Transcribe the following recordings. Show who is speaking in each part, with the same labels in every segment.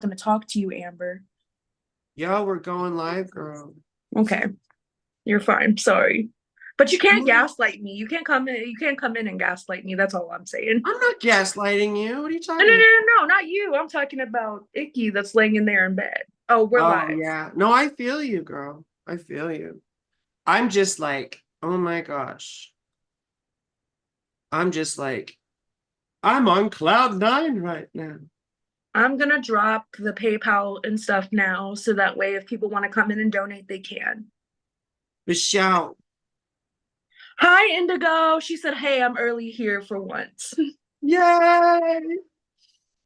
Speaker 1: going to talk to you, Amber.
Speaker 2: Yo, we're going live, girl.
Speaker 1: Okay, you're fine. Sorry. But you can't
Speaker 2: I'm
Speaker 1: gaslight me. You can't come in and gaslight me. That's all I'm saying.
Speaker 2: not gaslighting you. What are you
Speaker 1: No, no,
Speaker 2: talking
Speaker 1: no,
Speaker 2: about?
Speaker 1: no, no, not you. I'm talking about Icky that's laying in there in bed. Oh, we're
Speaker 2: Oh,
Speaker 1: live.
Speaker 2: yeah. No, I feel you, girl. I feel you. I'm just like, oh my gosh. I'm just like, I'm on cloud nine right now.
Speaker 1: I'm gonna drop the PayPal and stuff now so that way if people want to come in and donate, they can.
Speaker 2: Michelle,
Speaker 1: Hi, Indigo. She said, hey, I'm early here for once.
Speaker 2: yay!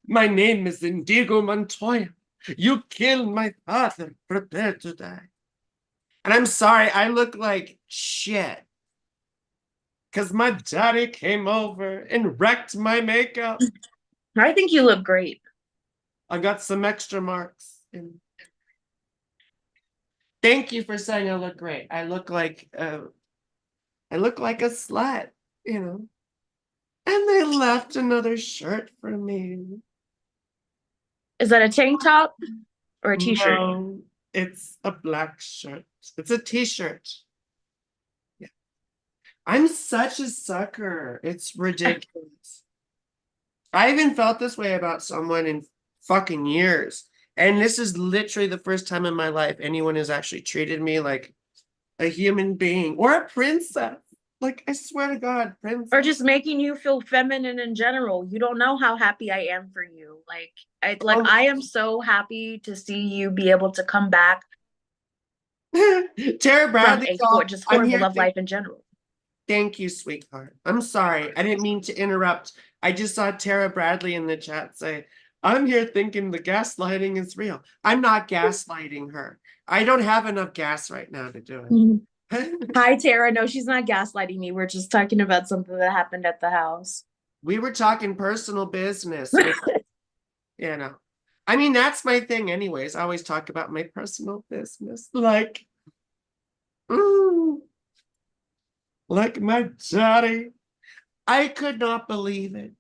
Speaker 2: My name is Indigo Montoya. You killed my father. Prepare to die. And I'm sorry, I look like shit. Because my daddy came over and wrecked my makeup.
Speaker 1: I think you look great.
Speaker 2: I got some extra marks. And thank you for saying I look great. I look like a slut, you know. And they left another shirt for me.
Speaker 1: Is that a tank top or a t-shirt?
Speaker 2: No, it's a black shirt. It's a t-shirt. Yeah. I'm such a sucker. It's ridiculous. I haven't felt this way about someone in fucking years. And this is literally the first time in my life anyone has actually treated me like a human being or a princess. Like, I swear to God,
Speaker 1: Or
Speaker 2: princess.
Speaker 1: just making you feel feminine in general. You don't know how happy I am for you.
Speaker 2: Oh,
Speaker 1: I am so happy to see you be able to come back
Speaker 2: Tara
Speaker 1: from
Speaker 2: Bradley's
Speaker 1: a
Speaker 2: all,
Speaker 1: just
Speaker 2: I'm
Speaker 1: horrible
Speaker 2: here
Speaker 1: love
Speaker 2: to
Speaker 1: life in general.
Speaker 2: thank you, sweetheart. I'm sorry. I didn't mean to interrupt. I just saw Tara Bradley in the chat say, I'm here thinking the gaslighting is real. I'm not gaslighting her. I don't have enough gas right now to do
Speaker 1: Mhm.
Speaker 2: it.
Speaker 1: Hi, Tara. No, she's not gaslighting me. We're just talking about something that happened at the house.
Speaker 2: We were talking personal business with, you know. I mean, that's my thing, anyways. I always talk about my personal business. Mm, like my daddy. I could not believe it.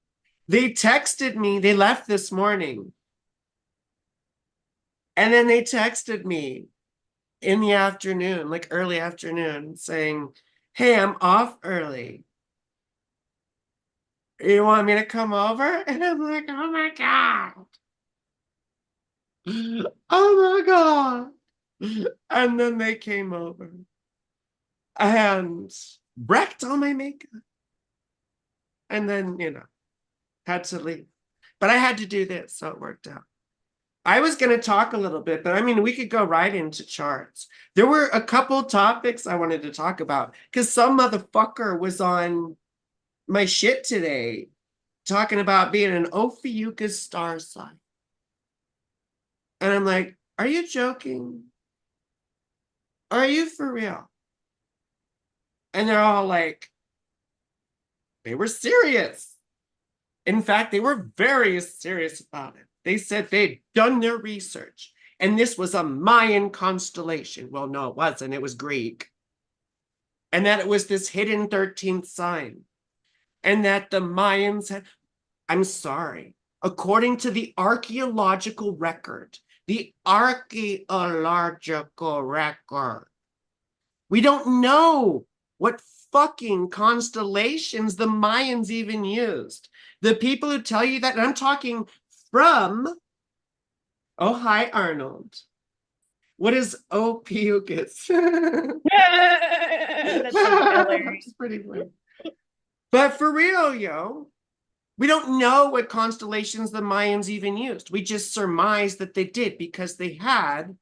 Speaker 2: They texted me, they left this morning, and then they texted me in the afternoon, like early afternoon, saying, hey, I'm off early. You want me to come over? And I'm like, oh my God. Oh my God. And then they came over and wrecked all my makeup. And then, had to leave. But I had to do this, so it worked out. I was going to talk a little bit, but I mean, we could go right into charts. There were a couple topics I wanted to talk about because some motherfucker was on my shit today talking about being an Ophiuchus star sign. And I'm like, are you joking? Are you for real? And they're all like, they were serious. In fact, they were very serious about it. They said they'd done their research and this was a Mayan constellation. Well, no, it wasn't. It was Greek. And that it was this hidden 13th sign. And that the Mayans had, I'm sorry, according to the archaeological record, we don't know what fucking constellations the Mayans even used. The people who tell you that, and I'm talking from, oh, hi, Arnold. What is Ophiuchus?
Speaker 1: That's so
Speaker 2: It's
Speaker 1: hilarious.
Speaker 2: pretty funny. But for real, yo, we don't know what constellations the Mayans even used. We just surmise that they did because they had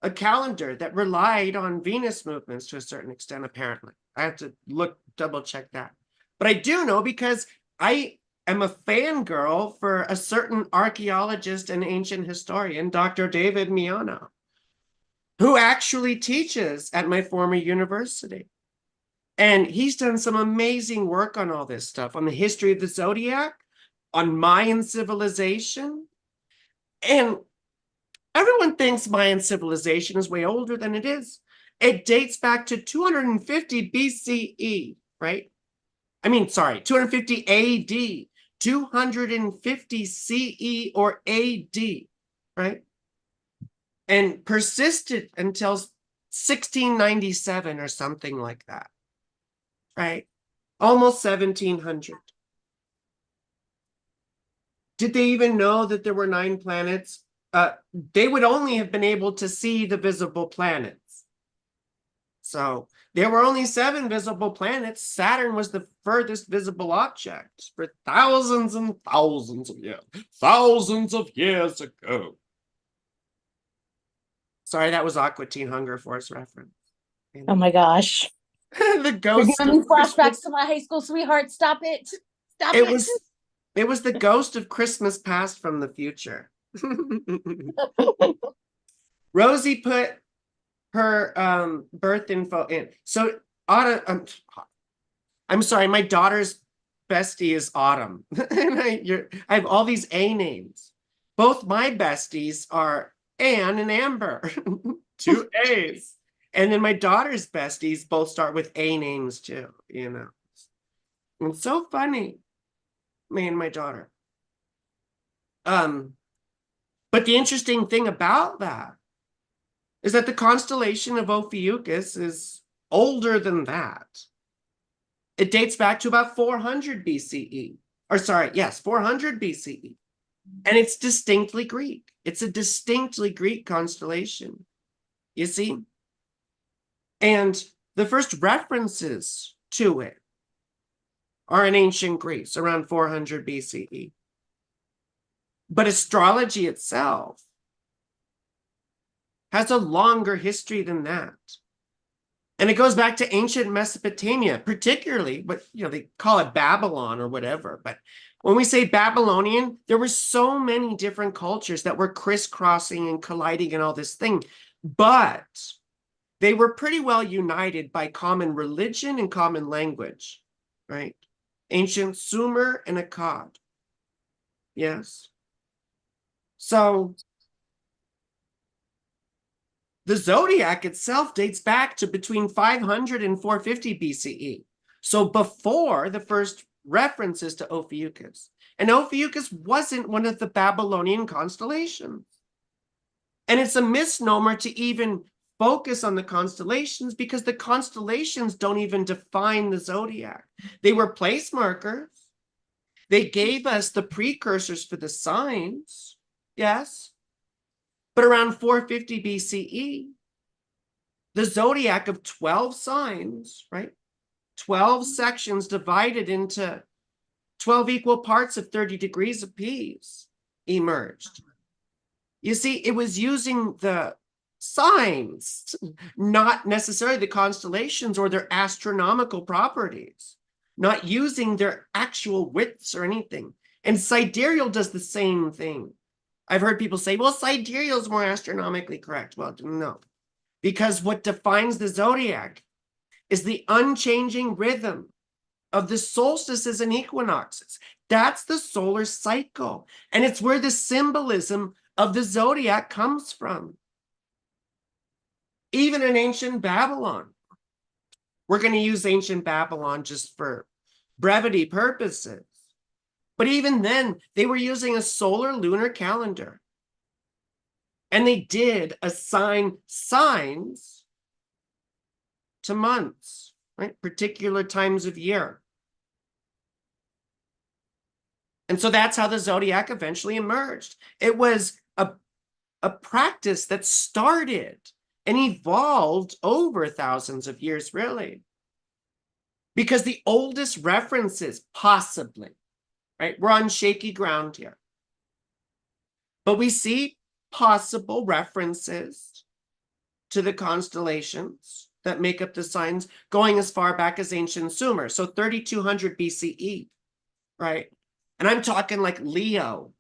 Speaker 2: a calendar that relied on Venus movements to a certain extent, apparently. I have to double check that. But I do know because I am a fangirl for a certain archaeologist and ancient historian, Dr. David Miano, who actually teaches at my former university. And he's done some amazing work on all this stuff, on the history of the zodiac, on Mayan civilization. And everyone thinks Mayan civilization is way older than it is. It dates back to 250 BCE, right? I mean, sorry, 250 AD, 250 CE or AD. right? And persisted until 1697 or something like that, right? Almost 1700. Did they even know that there were 9 planets? They would only have been able to see the visible planets. So there were only 7 visible planets. Saturn was the furthest visible object for thousands and thousands of years. Thousands of years ago. Sorry, that was Aqua Teen Hunger Force reference.
Speaker 3: Oh my gosh.
Speaker 2: The
Speaker 3: You're
Speaker 2: ghost
Speaker 3: giving me
Speaker 2: of Christmas.
Speaker 3: flashbacks to my high school sweetheart. Stop it. Stop
Speaker 2: It
Speaker 3: it.
Speaker 2: was the ghost of Christmas past from the future. Rosie put her birth info in. So Autumn, I'm sorry, my daughter's bestie is Autumn. And I have all these A names. Both my besties are Anne and Amber. 2 A's. And then my daughter's besties both start with A names too, you know. It's so funny. Me and my daughter. But the interesting thing about that is that the constellation of Ophiuchus is older than that. It dates back to about 400 BCE. Or sorry, yes, 400 BCE. And it's distinctly Greek. It's a distinctly Greek constellation. You see? And the first references to it are in ancient Greece, around 400 BCE. But astrology itself has a longer history than that. And it goes back to ancient Mesopotamia, particularly what they call it Babylon or whatever. But when we say Babylonian, there were so many different cultures that were crisscrossing and colliding and all this thing. But they were pretty well united by common religion and common language, right? Ancient Sumer and Akkad. Yes. So the zodiac itself dates back to between 500 and 450 BCE. So before the first references to Ophiuchus. And Ophiuchus wasn't one of the Babylonian constellations. And it's a misnomer to even focus on the constellations because the constellations don't even define the zodiac. They were place markers. They gave us the precursors for the signs, yes. But around 450 BCE, the zodiac of 12 signs, right? 12 sections divided into 12 equal parts of 30 degrees apiece emerged. You see, it was using the signs, not necessarily the constellations or their astronomical properties, not using their actual widths or anything. And sidereal does the same thing. I've heard people say, well, sidereal is more astronomically correct. Well, no, because what defines the zodiac is the unchanging rhythm of the solstices and equinoxes. That's the solar cycle. And it's where the symbolism of the zodiac comes from. Even in ancient Babylon, we're going to use ancient Babylon just for brevity purposes. But even then, they were using a solar lunar calendar. And they did assign signs to months, right? Particular times of year. And so that's how the zodiac eventually emerged. It was a practice that started and evolved over thousands of years, really. Because the oldest references, possibly, right? We're on shaky ground here. But we see possible references to the constellations that make up the signs going as far back as ancient Sumer. So 3200 BCE, right? And I'm talking like Leo.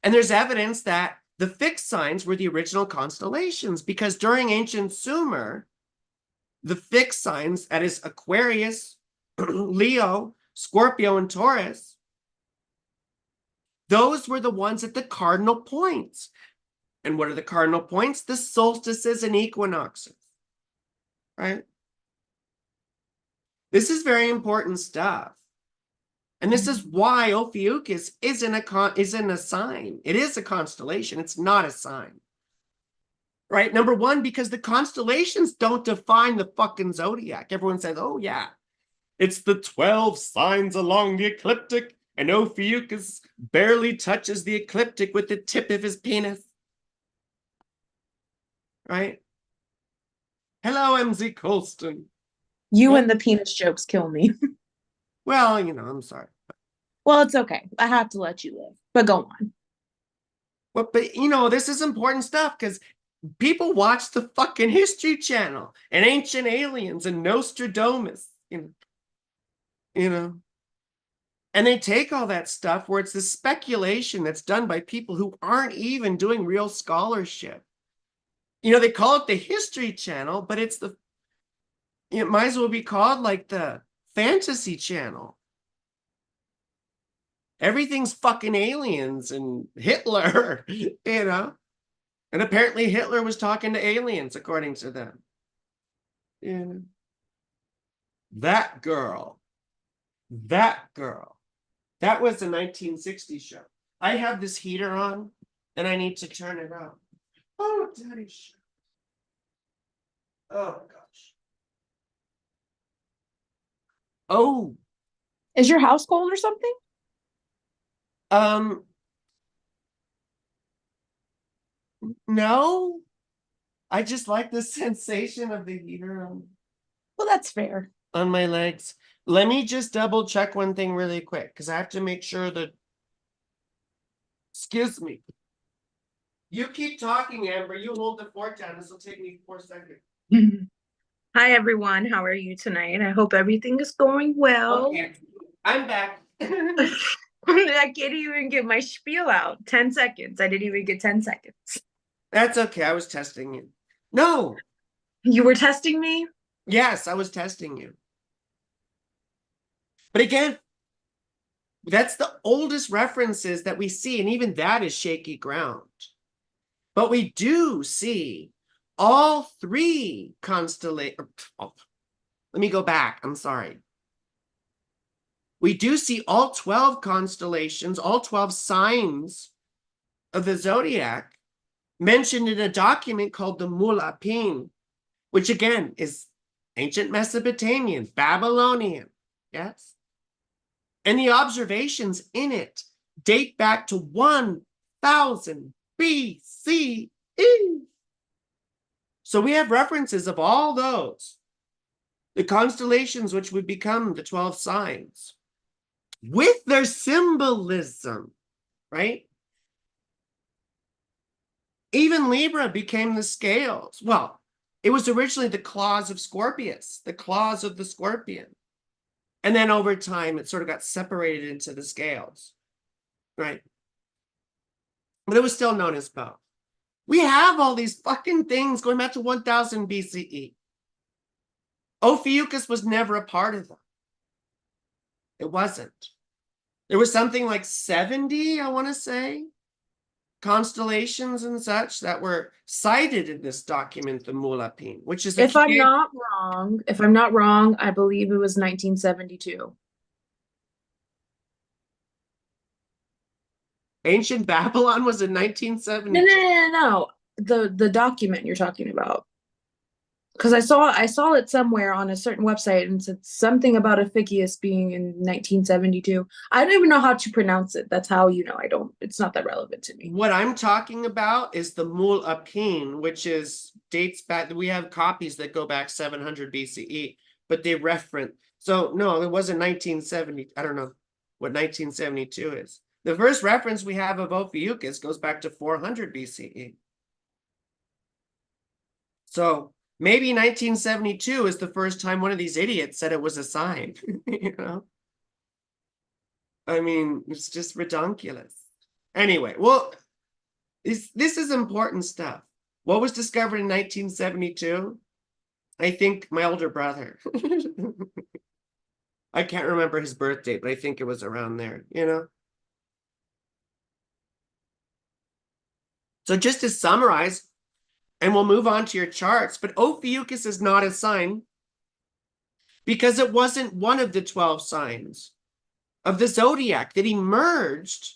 Speaker 2: And there's evidence that the fixed signs were the original constellations because during ancient Sumer, the fixed signs, that is Aquarius, Leo, Scorpio, and Taurus, those were the ones at the cardinal points. And what are the cardinal points? The solstices and equinoxes, right? This is very important stuff. And this is why Ophiuchus isn't a sign. It is a constellation. It's not a sign. Right? Number one, because the constellations don't define the fucking zodiac. Everyone says, oh yeah, it's the 12 signs along the ecliptic, and Ophiuchus barely touches the ecliptic with the tip of his penis. Right? Hello, MZ Colston.
Speaker 3: You
Speaker 2: Yeah.
Speaker 3: and the penis jokes kill me.
Speaker 2: Well, I'm sorry.
Speaker 3: Well, it's okay. I have to let you live, but go on.
Speaker 2: But this is important stuff because people watch the fucking History Channel and Ancient Aliens and Nostradamus, and they take all that stuff where it's the speculation that's done by people who aren't even doing real scholarship. They call it the History Channel, but it might as well be called like the Fantasy Channel. Everything's fucking aliens and Hitler, And apparently Hitler was talking to aliens, according to them. Yeah. That girl. That was a 1960 show. I have this heater on, and I need to turn it on. Oh, daddy shit. Oh, gosh. Oh.
Speaker 3: Is your house cold or something?
Speaker 2: No. I just like the sensation of the heater
Speaker 3: Well, that's fair.
Speaker 2: on my legs. Let me just double check one thing really quick, because I have to make sure that. Excuse me. You keep talking, Amber. You hold the fort down. This will take me 4 seconds.
Speaker 1: Hi, everyone. How are you tonight? I hope everything is going well.
Speaker 2: Okay. I'm back.
Speaker 1: I can't even get my spiel out. 10 seconds. I didn't even get 10 seconds.
Speaker 2: That's okay. I was testing you. No.
Speaker 1: You were testing me?
Speaker 2: Yes, I was testing you. But again, that's the oldest references that we see, and even that is shaky ground. But we do see all 3 constellations. Oh, let me go back. I'm sorry. We do see all 12 constellations, all 12 signs of the zodiac mentioned in a document called the Mulapin, which again is ancient Mesopotamian, Babylonian. Yes. And the observations in it date back to 1000 BCE. So we have references of all those, the constellations which would become the 12 signs, with their symbolism, right? Even Libra became the scales. Well, it was originally the claws of Scorpius, the claws of the scorpion. And then over time, it sort of got separated into the scales, right? But it was still known as both. We have all these fucking things going back to 1000 BCE. Ophiuchus was never a part of them. It wasn't. There was something like 70, I want to say, constellations and such that were cited in this document, the Mulapin, which is
Speaker 1: If I'm not wrong, I believe it was 1972.
Speaker 2: Ancient Babylon was in 1970.
Speaker 1: No. The document you're talking about. Because I saw it somewhere on a certain website and said something about Ophiuchus being in 1972. I don't even know how to pronounce it. That's how it's not that relevant to me.
Speaker 2: What I'm talking about is the Mulapin, which dates back. We have copies that go back 700 BCE, but they reference. So no, it wasn't 1970. I don't know what 1972 is. The first reference we have of Ophiuchus goes back to 400 BCE. So maybe 1972 is the first time one of these idiots said it was a sign. I mean, it's just ridiculous. Anyway, well, this is important stuff. What was discovered in 1972? I think my older brother. I can't remember his birth date, but I think it was around there, So just to summarize, and we'll move on to your charts, but Ophiuchus is not a sign because it wasn't one of the 12 signs of the zodiac that emerged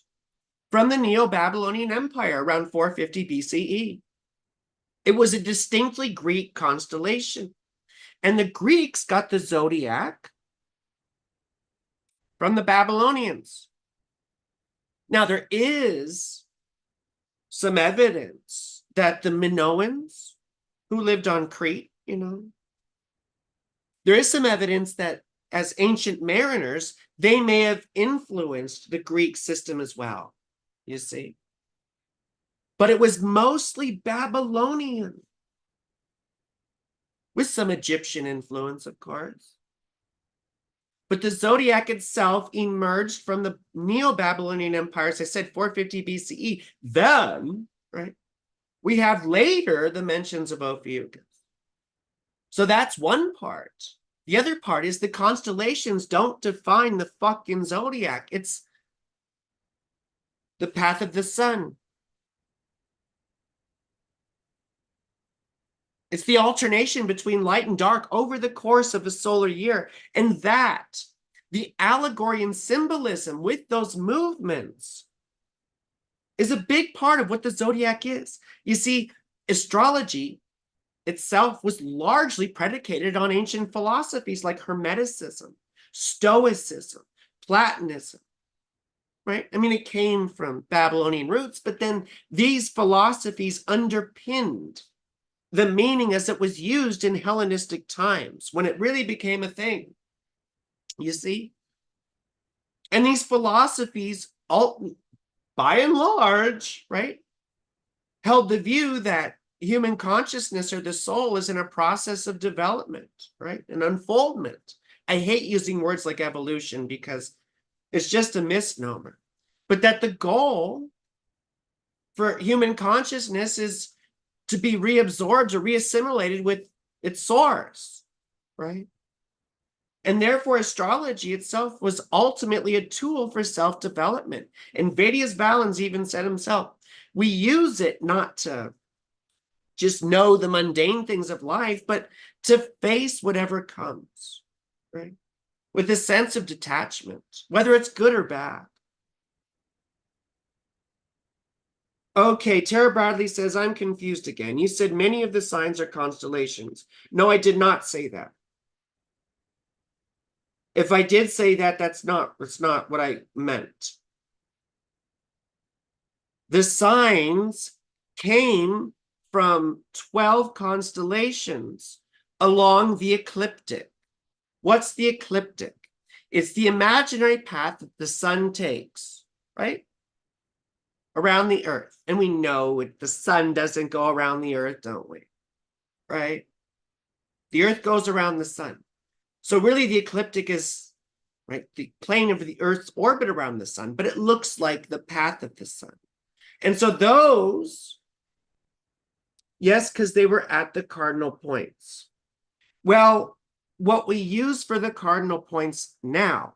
Speaker 2: from the Neo-Babylonian Empire around 450 BCE. It was a distinctly Greek constellation. And the Greeks got the zodiac from the Babylonians. Now, there is some evidence that the Minoans who lived on Crete, there is some evidence that as ancient mariners, they may have influenced the Greek system as well, you see. But it was mostly Babylonian, with some Egyptian influence, of course. But the zodiac itself emerged from the Neo-Babylonian Empire, as I said, 450 BCE. Then, right, we have later the mentions of Ophiuchus. So that's one part. The other part is the constellations don't define the fucking zodiac. It's the path of the sun. It's the alternation between light and dark over the course of a solar year. And that, the allegory and symbolism with those movements, is a big part of what the zodiac is. You see, astrology itself was largely predicated on ancient philosophies like Hermeticism, Stoicism, Platonism, right? I mean, it came from Babylonian roots, but then these philosophies underpinned the meaning as it was used in Hellenistic times, when it really became a thing, you see? And these philosophies, all, by and large, right, held the view that human consciousness or the soul is in a process of development, right, an unfoldment. I hate using words like evolution because it's just a misnomer, but that the goal for human consciousness is to be reabsorbed or reassimilated with its source, right? And therefore, astrology itself was ultimately a tool for self-development. And Vedias Valens even said himself, we use it not to just know the mundane things of life, but to face whatever comes, right? With a sense of detachment, whether it's good or bad. Okay, Tara Bradley says, I'm confused again. You said many of the signs are constellations. No, I did not say that. If I did say that, that's not what I meant. The signs came from 12 constellations along the ecliptic. What's the ecliptic? It's the imaginary path that the sun takes, right, around the earth. And we know the sun doesn't go around the earth, don't we? Right? The earth goes around the sun. So really the ecliptic is, right, the plane of the earth's orbit around the sun, but it looks like the path of the sun. And so those, yes, because they were at the cardinal points. Well, what we use for the cardinal points now,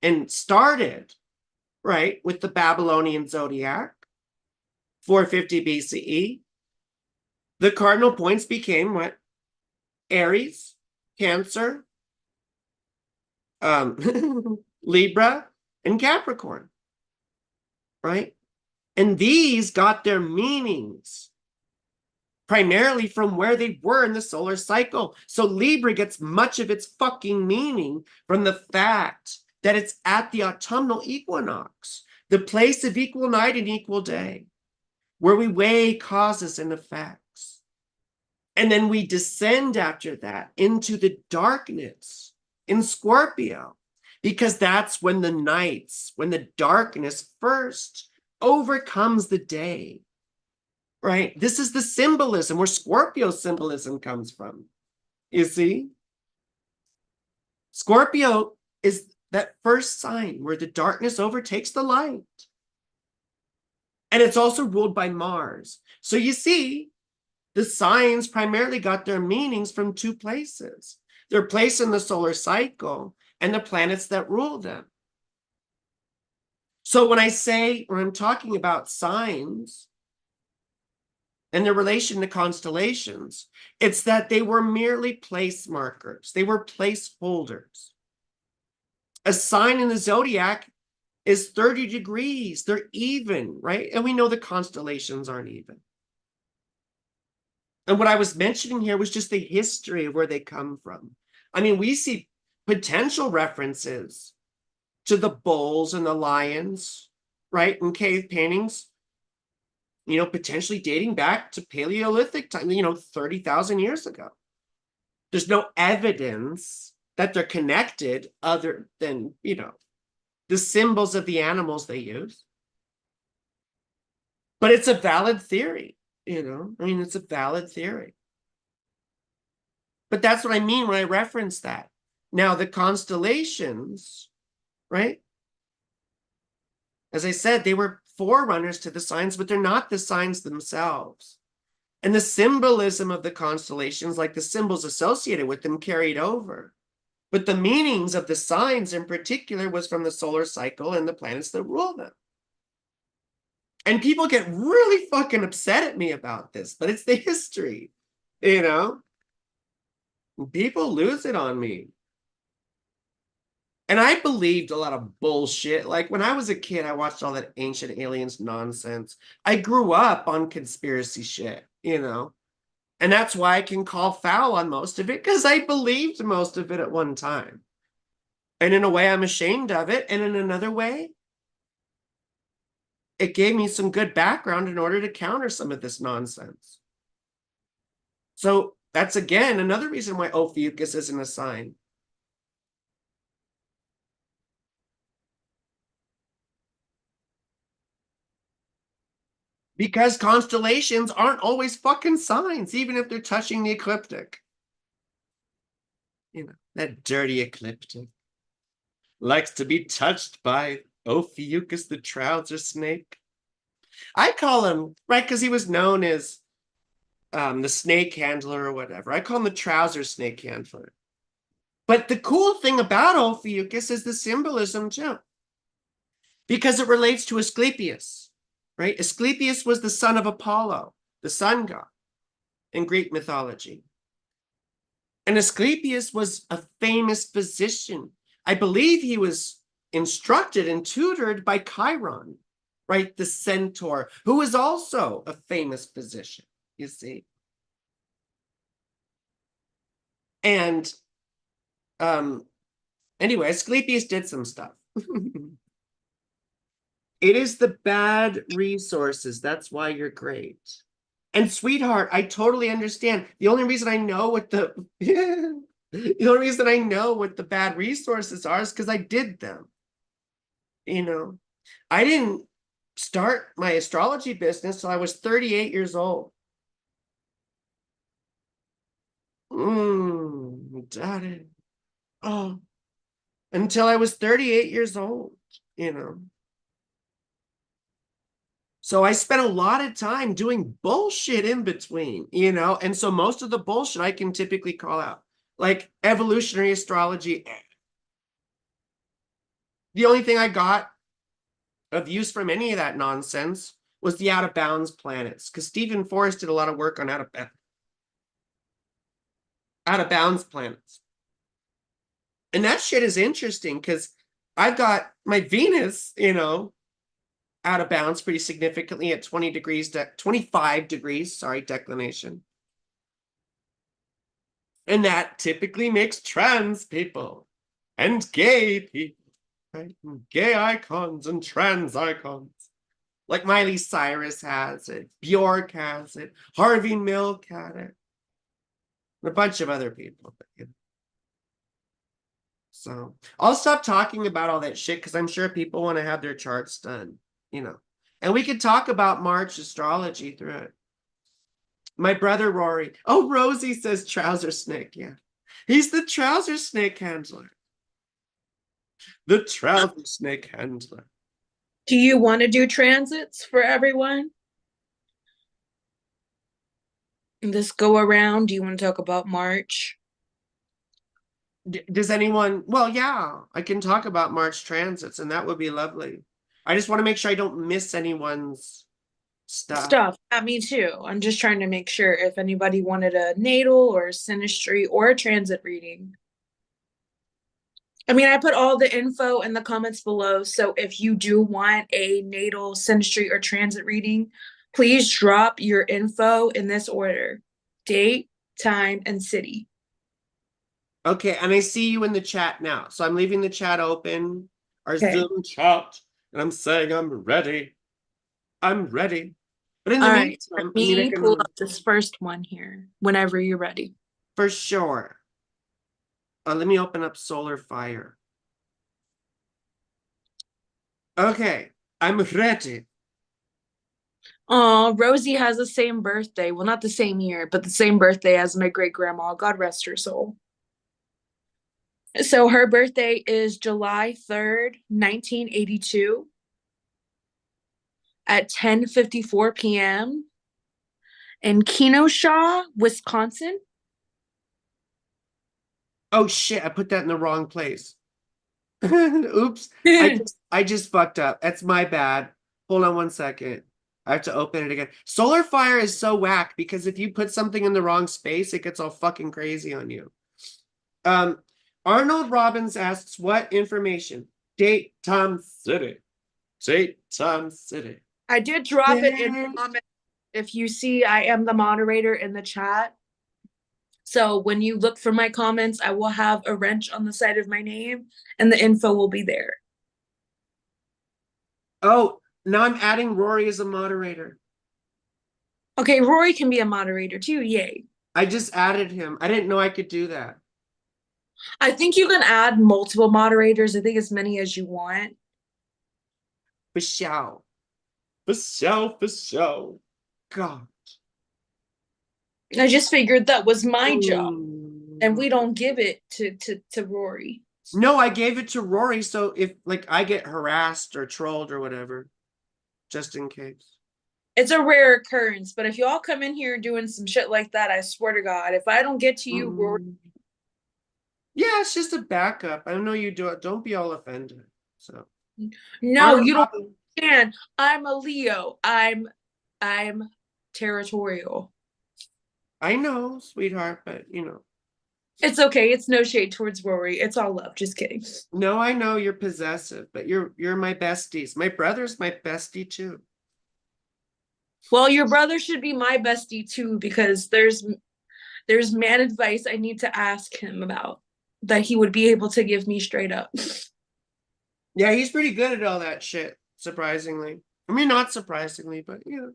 Speaker 2: and started, right, with the Babylonian zodiac, 450 BCE, the cardinal points became what? Aries, Cancer, Libra, and Capricorn, right? And these got their meanings primarily from where they were in the solar cycle. So Libra gets much of its fucking meaning from the fact that it's at the autumnal equinox, the place of equal night and equal day, where we weigh causes and effects. And then we descend after that into the darkness in Scorpio, because that's when the nights, when the darkness first overcomes the day, right? This is the symbolism where Scorpio symbolism comes from, you see? Scorpio is that first sign where the darkness overtakes the light. And it's also ruled by Mars. So you see, the signs primarily got their meanings from two places. Their place in the solar cycle and the planets that rule them. So when I'm talking about signs and their relation to constellations, it's that they were merely place markers. They were placeholders. A sign in the zodiac is 30 degrees. They're even, right? And we know the constellations aren't even. And what I was mentioning here was just the history of where they come from. I mean, we see potential references to the bulls and the lions, right, in cave paintings, potentially dating back to Paleolithic time, 30,000 years ago. There's no evidence that they're connected other than, the symbols of the animals they use. But it's a valid theory, I mean, it's a valid theory. But that's what I mean when I reference that. Now, the constellations, right? As I said, they were forerunners to the signs, but they're not the signs themselves. And the symbolism of the constellations, like the symbols associated with them, carried over. But the meanings of the signs in particular was from the solar cycle and the planets that rule them. And people get really fucking upset at me about this, but it's the history, People lose it on me. And I believed a lot of bullshit. Like when I was a kid, I watched all that ancient aliens nonsense. I grew up on conspiracy shit, And that's why I can call foul on most of it, because I believed most of it at one time. And in a way, I'm ashamed of it. And in another way, it gave me some good background in order to counter some of this nonsense. So that's, again, another reason why Ophiuchus isn't a sign. Because constellations aren't always fucking signs, even if they're touching the ecliptic. That dirty ecliptic likes to be touched by Ophiuchus the trouser snake. I call him, right, because he was known as the snake handler or whatever. I call him the trouser snake handler. But the cool thing about Ophiuchus is the symbolism too, because it relates to Asclepius, right? Asclepius was the son of Apollo, the sun god in Greek mythology. And Asclepius was a famous physician. I believe he was instructed and tutored by Chiron, right? The centaur, who was also a famous physician, you see. And anyway, Asclepius did some stuff. It is the bad resources. That's why you're great. And sweetheart, I totally understand. The only reason I know what the bad resources are is because I did them. I didn't start my astrology business till I was 38 years old. Daddy. Oh, until I was 38 years old, So I spent a lot of time doing bullshit in between, and so most of the bullshit I can typically call out, like evolutionary astrology. The only thing I got of use from any of that nonsense was the out of bounds planets, because Stephen Forrest did a lot of work on out of bounds planets. And that shit is interesting because I've got my Venus, out of bounds pretty significantly at 25 degrees, declination. And that typically makes trans people and gay people, right? Gay icons and trans icons. Like Miley Cyrus has it, Bjork has it, Harvey Milk had it, and a bunch of other people. So I'll stop talking about all that shit because I'm sure people want to have their charts done, And we could talk about March astrology through it. My brother Rory. Oh, Rosie says trouser snake. Yeah. He's the trouser snake handler. The trouser snake handler.
Speaker 1: Do you want to do transits for everyone? This go around, do you want to talk about March?
Speaker 2: Does anyone? Well, yeah, I can talk about March transits, and that would be lovely. I just want to make sure I don't miss anyone's stuff.
Speaker 1: Yeah, me too. I'm just trying to make sure if anybody wanted a natal or a synastry or a transit reading. I mean, I put all the info in the comments below. So if you do want a natal, synastry, or transit reading, please drop your info in this order: date, time, and city.
Speaker 2: Okay, and I see you in the chat now. So I'm leaving the chat open, our
Speaker 1: Okay.
Speaker 2: Zoom chat, and I'm saying I'm ready. I'm ready. But in the
Speaker 1: All right.
Speaker 2: meantime,
Speaker 1: Let me pull up this first one here whenever you're ready.
Speaker 2: for sure. Let me open up Solar Fire. Okay, I'm ready.
Speaker 1: Oh, Rosie has the same birthday. Well, not the same year, but the same birthday as my great grandma. God rest her soul. So her birthday is July 3rd, 1982 at 10:54 p.m. in Kenosha, Wisconsin.
Speaker 2: Oh shit, I put that in the wrong place. Oops. I just fucked up. That's my bad. Hold on one second. I have to open it again. Solar Fire is so whack because if you put something in the wrong space, it gets all fucking crazy on you. Arnold Robbins asks, what information? Date, time, city. Date, time, city.
Speaker 1: I did drop it in the comment. If you see, I am the moderator in the chat. So when you look for my comments, I will have a wrench on the side of my name and the info will be there.
Speaker 2: Oh, now I'm adding Rory as a moderator.
Speaker 1: Okay, Rory can be a moderator too. Yay.
Speaker 2: I just added him. I didn't know I could do that.
Speaker 1: I think you can add multiple moderators. I think as many as you want.
Speaker 2: For show. For show, for show. God.
Speaker 1: I just figured that was my job. And
Speaker 2: Ooh.
Speaker 1: we don't give it to Rory.
Speaker 2: No, I gave it to Rory, so if like I get harassed or trolled or whatever, just in case.
Speaker 1: It's a rare occurrence, but if y'all come in here doing some shit like that, I swear to God, if I don't get to you, Rory.
Speaker 2: Yeah, it's just a backup. I know you do it. Don't be all offended. So
Speaker 1: No, you don't understand. I'm a Leo. I'm territorial.
Speaker 2: I know, sweetheart, but you know.
Speaker 1: It's okay. It's no shade towards Rory. It's all love. Just kidding.
Speaker 2: No, I know you're possessive, but you're my besties. My brother's my bestie too.
Speaker 1: Well, your brother should be my bestie too, because there's man advice I need to ask him about that he would be able to give me straight up.
Speaker 2: Yeah, he's pretty good at all that shit, surprisingly. I mean, not surprisingly, but you know.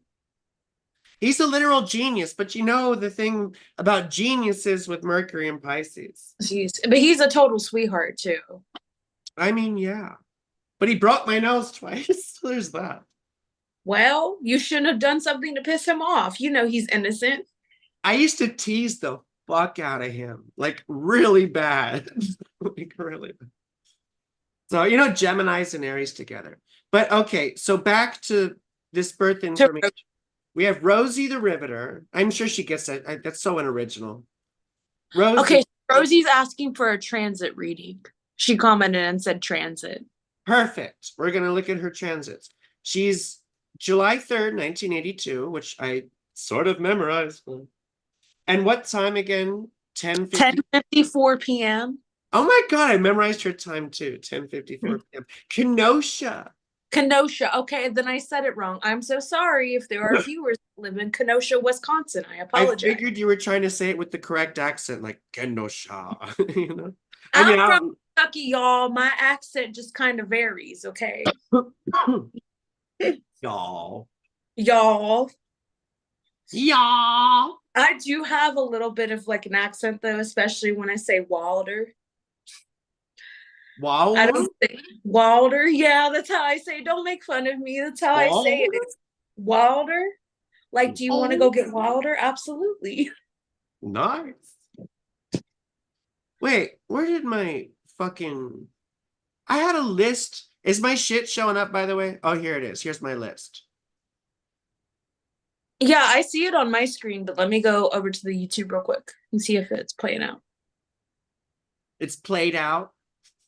Speaker 2: He's a literal genius, but you know the thing about geniuses with Mercury and Pisces.
Speaker 1: But he's a total sweetheart too.
Speaker 2: I mean, yeah. But he broke my nose twice. So there's that.
Speaker 1: Well, you shouldn't have done something to piss him off. You know he's innocent.
Speaker 2: I used to tease the fuck out of him, like really bad. Like really bad. So, you know, Geminis and Aries together. But okay, so back to this birth information. We have Rosie the Riveter. I'm sure she gets that. That's so unoriginal. Rosie.
Speaker 1: Okay, Rosie's asking for a transit reading. She commented and said transit.
Speaker 2: Perfect. We're going to look at her transits. She's July 3rd, 1982, which I sort of memorized. And what time again?
Speaker 1: 10:54 p.m.
Speaker 2: Oh my God, I memorized her time too. 10:54 p.m. Kenosha.
Speaker 1: Kenosha. Okay, then I said it wrong. I'm so sorry if there are viewers that live in Kenosha, Wisconsin. I apologize.
Speaker 2: I figured you were trying to say it with the correct accent, like Kenosha. You know?
Speaker 1: I'm from Kentucky, y'all. My accent just kind of varies, okay?
Speaker 2: Y'all.
Speaker 1: Y'all.
Speaker 2: Y'all.
Speaker 1: I do have a little bit of like an accent though, especially when I say Wilder.
Speaker 2: Wilder?
Speaker 1: I don't say Wilder. Yeah, that's how I say. Don't make fun of me. That's how I say it. It's Wilder. Like, do you want to go get Wilder? Absolutely.
Speaker 2: Nice. Wait, where did my fucking... I had a list. Is my shit showing up, by the way? Oh, here it is. Here's my list.
Speaker 1: Yeah, I see it on my screen, but let me go over to the YouTube real quick and see if it's playing out.
Speaker 2: It's played out?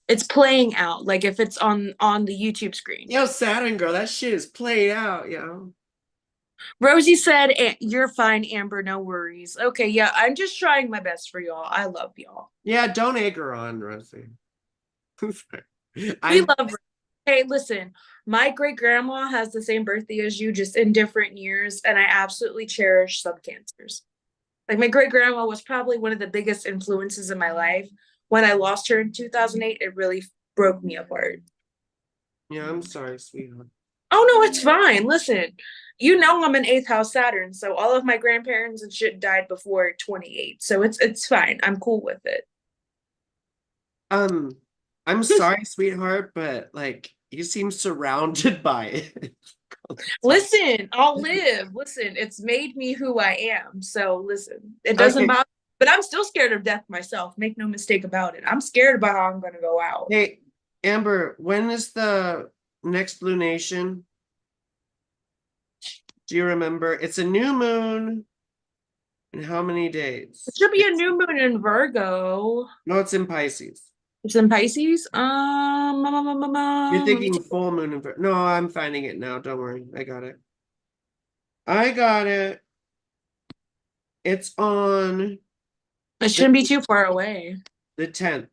Speaker 1: It's playing out, like if it's on the YouTube screen.
Speaker 2: Yo, Saturn girl, that shit is played out, yo.
Speaker 1: Rosie said, you're fine, Amber, no worries. Okay, yeah, I'm just trying my best for y'all. I love y'all.
Speaker 2: Yeah, don't egg her on, Rosie.
Speaker 1: We
Speaker 2: I'm
Speaker 1: love. Hey, listen, my great grandma has the same birthday as you, just in different years, and I absolutely cherish some cancers. Like my great grandma was probably one of the biggest influences in my life. When I lost her in 2008, it really broke me apart.
Speaker 2: yeah, I'm sorry, sweetheart.
Speaker 1: Oh no, it's fine. Listen, you know I'm an eighth house Saturn, so all of my grandparents and shit died before 28. So it's fine. I'm cool with it.
Speaker 2: Um, I'm sorry, sweetheart, but like you seem surrounded by it.
Speaker 1: Listen, I'll live. Listen, it's made me who I am. So listen, it doesn't
Speaker 2: Okay.
Speaker 1: bother, but I'm still scared of death myself. Make no mistake about it. I'm scared about how I'm gonna go out.
Speaker 2: Hey, Amber, when is the next lunation? Do you remember? It's a new moon. In how many days?
Speaker 1: It should be a new moon in Virgo.
Speaker 2: No, it's in Pisces.
Speaker 1: It's in Pisces.
Speaker 2: You're
Speaker 1: Let me
Speaker 2: thinking
Speaker 1: check.
Speaker 2: full moon in Virgo. No, I'm finding it now. Don't worry. I got it. I got it. It's on
Speaker 1: It
Speaker 2: the,
Speaker 1: shouldn't be too far away.
Speaker 2: the 10th.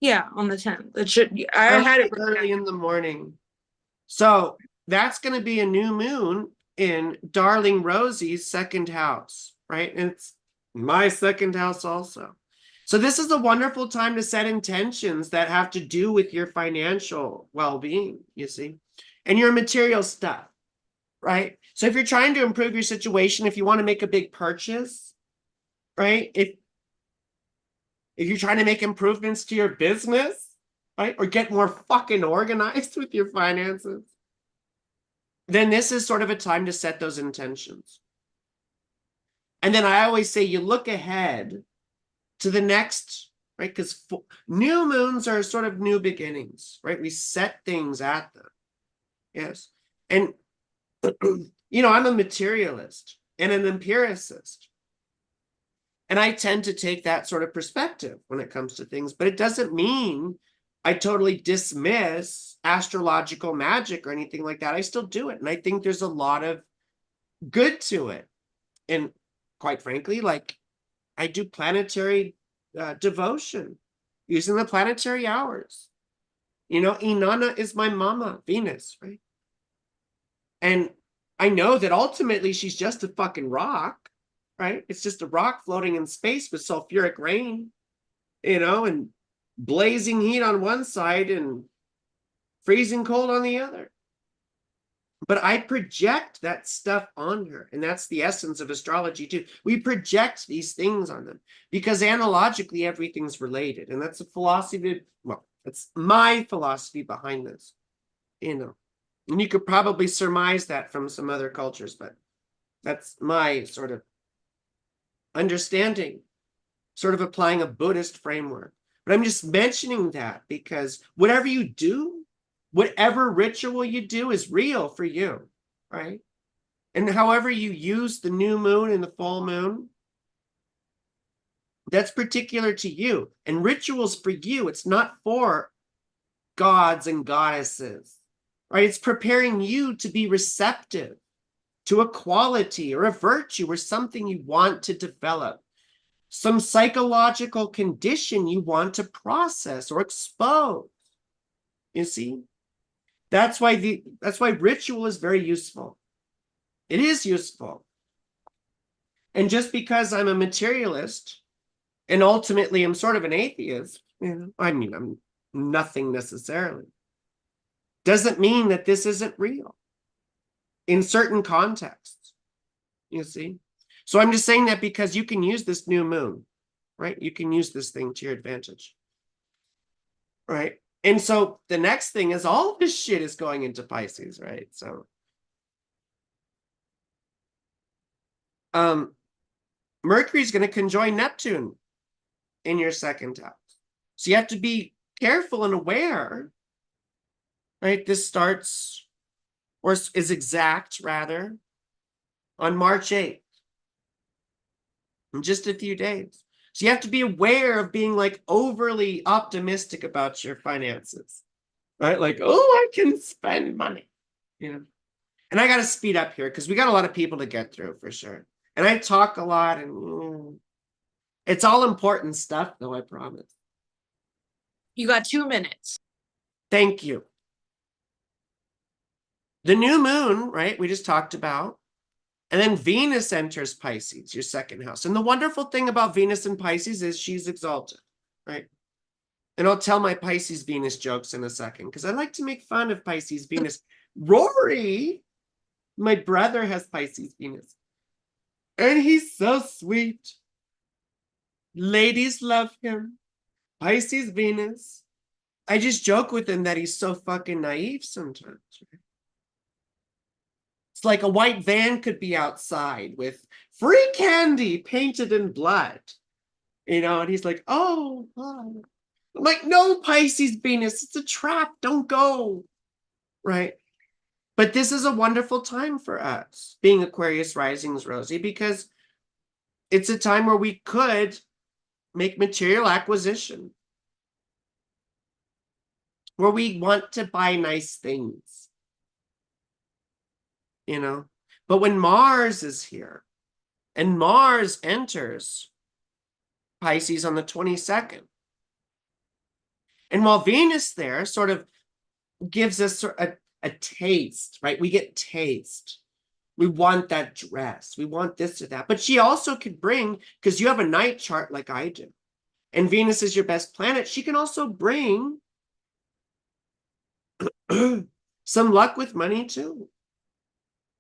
Speaker 1: Yeah, on the 10th. It should. I
Speaker 2: Early,
Speaker 1: had it written
Speaker 2: early
Speaker 1: down.
Speaker 2: in the morning. So that's going to be a new moon in Darling Rosie's second house, right? And it's my second house also. So this is a wonderful time to set intentions that have to do with your financial well-being, you see, and your material stuff, right? So if you're trying to improve your situation, if you want to make a big purchase, right? If you're trying to make improvements to your business, right? Or get more fucking organized with your finances, then this is sort of a time to set those intentions. And then I always say you look ahead to the next, right? Because new moons are sort of new beginnings, right? We set things at them. Yes. And, I'm a materialist and an empiricist. And I tend to take that sort of perspective when it comes to things, but it doesn't mean I totally dismiss astrological magic or anything like that. I still do it. And I think there's a lot of good to it. And quite frankly, like I do planetary devotion using the planetary hours. Inanna is my mama, Venus, right? And I know that ultimately she's just a fucking rock, right? It's just a rock floating in space with sulfuric rain, and blazing heat on one side and freezing cold on the other. But I project that stuff on her. And that's the essence of astrology too. We project these things on them because analogically everything's related. And that's a philosophy. Well, that's my philosophy behind this, And you could probably surmise that from some other cultures, but that's my sort of understanding, sort of applying a Buddhist framework. But I'm just mentioning that because whatever you do, whatever ritual you do is real for you, right? And however you use the new moon and the full moon, that's particular to you. And rituals for you, it's not for gods and goddesses, right? It's preparing you to be receptive to a quality or a virtue or something you want to develop, some psychological condition you want to process or expose. You see? That's why ritual is very useful. It is useful. And just because I'm a materialist and ultimately I'm sort of an atheist, I'm nothing necessarily, doesn't mean that this isn't real in certain contexts, you see? So I'm just saying that because you can use this new moon, right? You can use this thing to your advantage, right? And so the next thing is all this shit is going into Pisces, right? So Mercury's going to conjoin Neptune in your second house. So you have to be careful and aware, right? This starts, or is exact rather, on March 8th, in just a few days. So you have to be aware of being like overly optimistic about your finances, right? Like, oh, I can spend money, And I got to speed up here because we got a lot of people to get through for sure. And I talk a lot and it's all important stuff though, I promise.
Speaker 1: You got 2 minutes.
Speaker 2: Thank you. The new moon, right? We just talked about. And then Venus enters Pisces, your second house. And the wonderful thing about Venus and Pisces is she's exalted, right? And I'll tell my Pisces Venus jokes in a second because I like to make fun of Pisces Venus. Rory, my brother, has Pisces Venus. And he's so sweet. Ladies love him. Pisces Venus. I just joke with him that he's so fucking naive sometimes. Right? It's like a white van could be outside with free candy painted in blood. You know, and he's like, oh, hi. I'm like, no, Pisces Venus, it's a trap. Don't go. Right. But this is a wonderful time for us, being Aquarius risings, Rosie, because it's a time where we could make material acquisition, where we want to buy nice things, you know. But when Mars is here, and Mars enters Pisces on the 22nd, and while Venus there sort of gives us a taste, right? We get taste. We want that dress. We want this or that. But she also could bring, because you have a night chart like I do, and Venus is your best planet, she can also bring some luck with money too.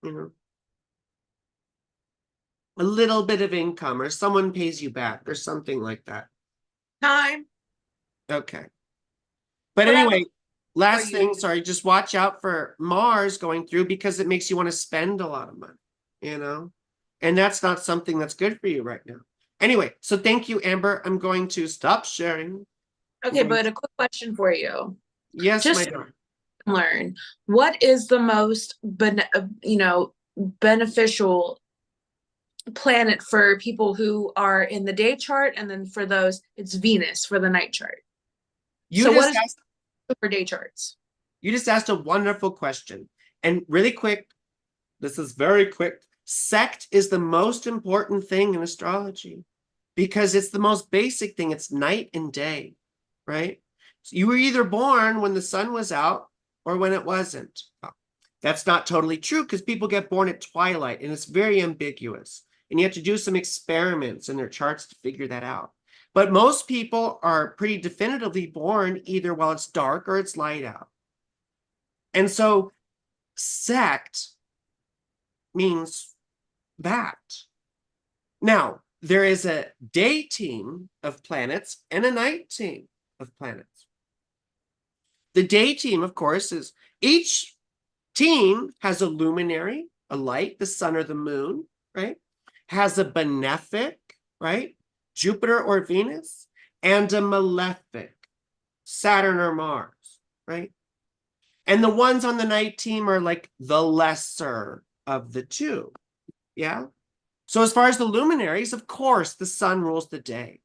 Speaker 2: You know, a little bit of income, or someone pays you back or something like that.
Speaker 1: Time.
Speaker 2: Okay. But
Speaker 1: But
Speaker 2: anyway, last
Speaker 1: you-
Speaker 2: thing, sorry, just watch out for Mars going through because it makes you want to spend a lot of money, you know? And that's not something that's good for you right now. Anyway, so thank you, Amber. I'm going to stop sharing.
Speaker 1: Okay, but a quick question for you.
Speaker 2: Yes,
Speaker 1: Just
Speaker 2: my
Speaker 1: to
Speaker 2: darling.
Speaker 1: learn, what is the most beneficial planet for people who are in the day chart, and then for those, it's Venus for the night chart.
Speaker 2: You
Speaker 1: So
Speaker 2: just
Speaker 1: what is
Speaker 2: asked,
Speaker 1: for day charts?
Speaker 2: you just asked a wonderful question. And really quick, this is very quick. Sect is the most important thing in astrology because it's the most basic thing. It's night and day, right? So you were either born when the sun was out or when it wasn't. Well, that's not totally true because people get born at twilight and it's very ambiguous. And you have to do some experiments in their charts to figure that out. But most people are pretty definitively born either while it's dark or it's light out. And so sect means that. Now, there is a day team of planets and a night team of planets. The day team, of course, is each team has a luminary, a light, the sun or the moon, right? Has a benefic, right? Jupiter or Venus, and a malefic, Saturn or Mars, right? And the ones on the night team are like the lesser of the two, yeah? So as far as the luminaries, of course, the sun rules the day.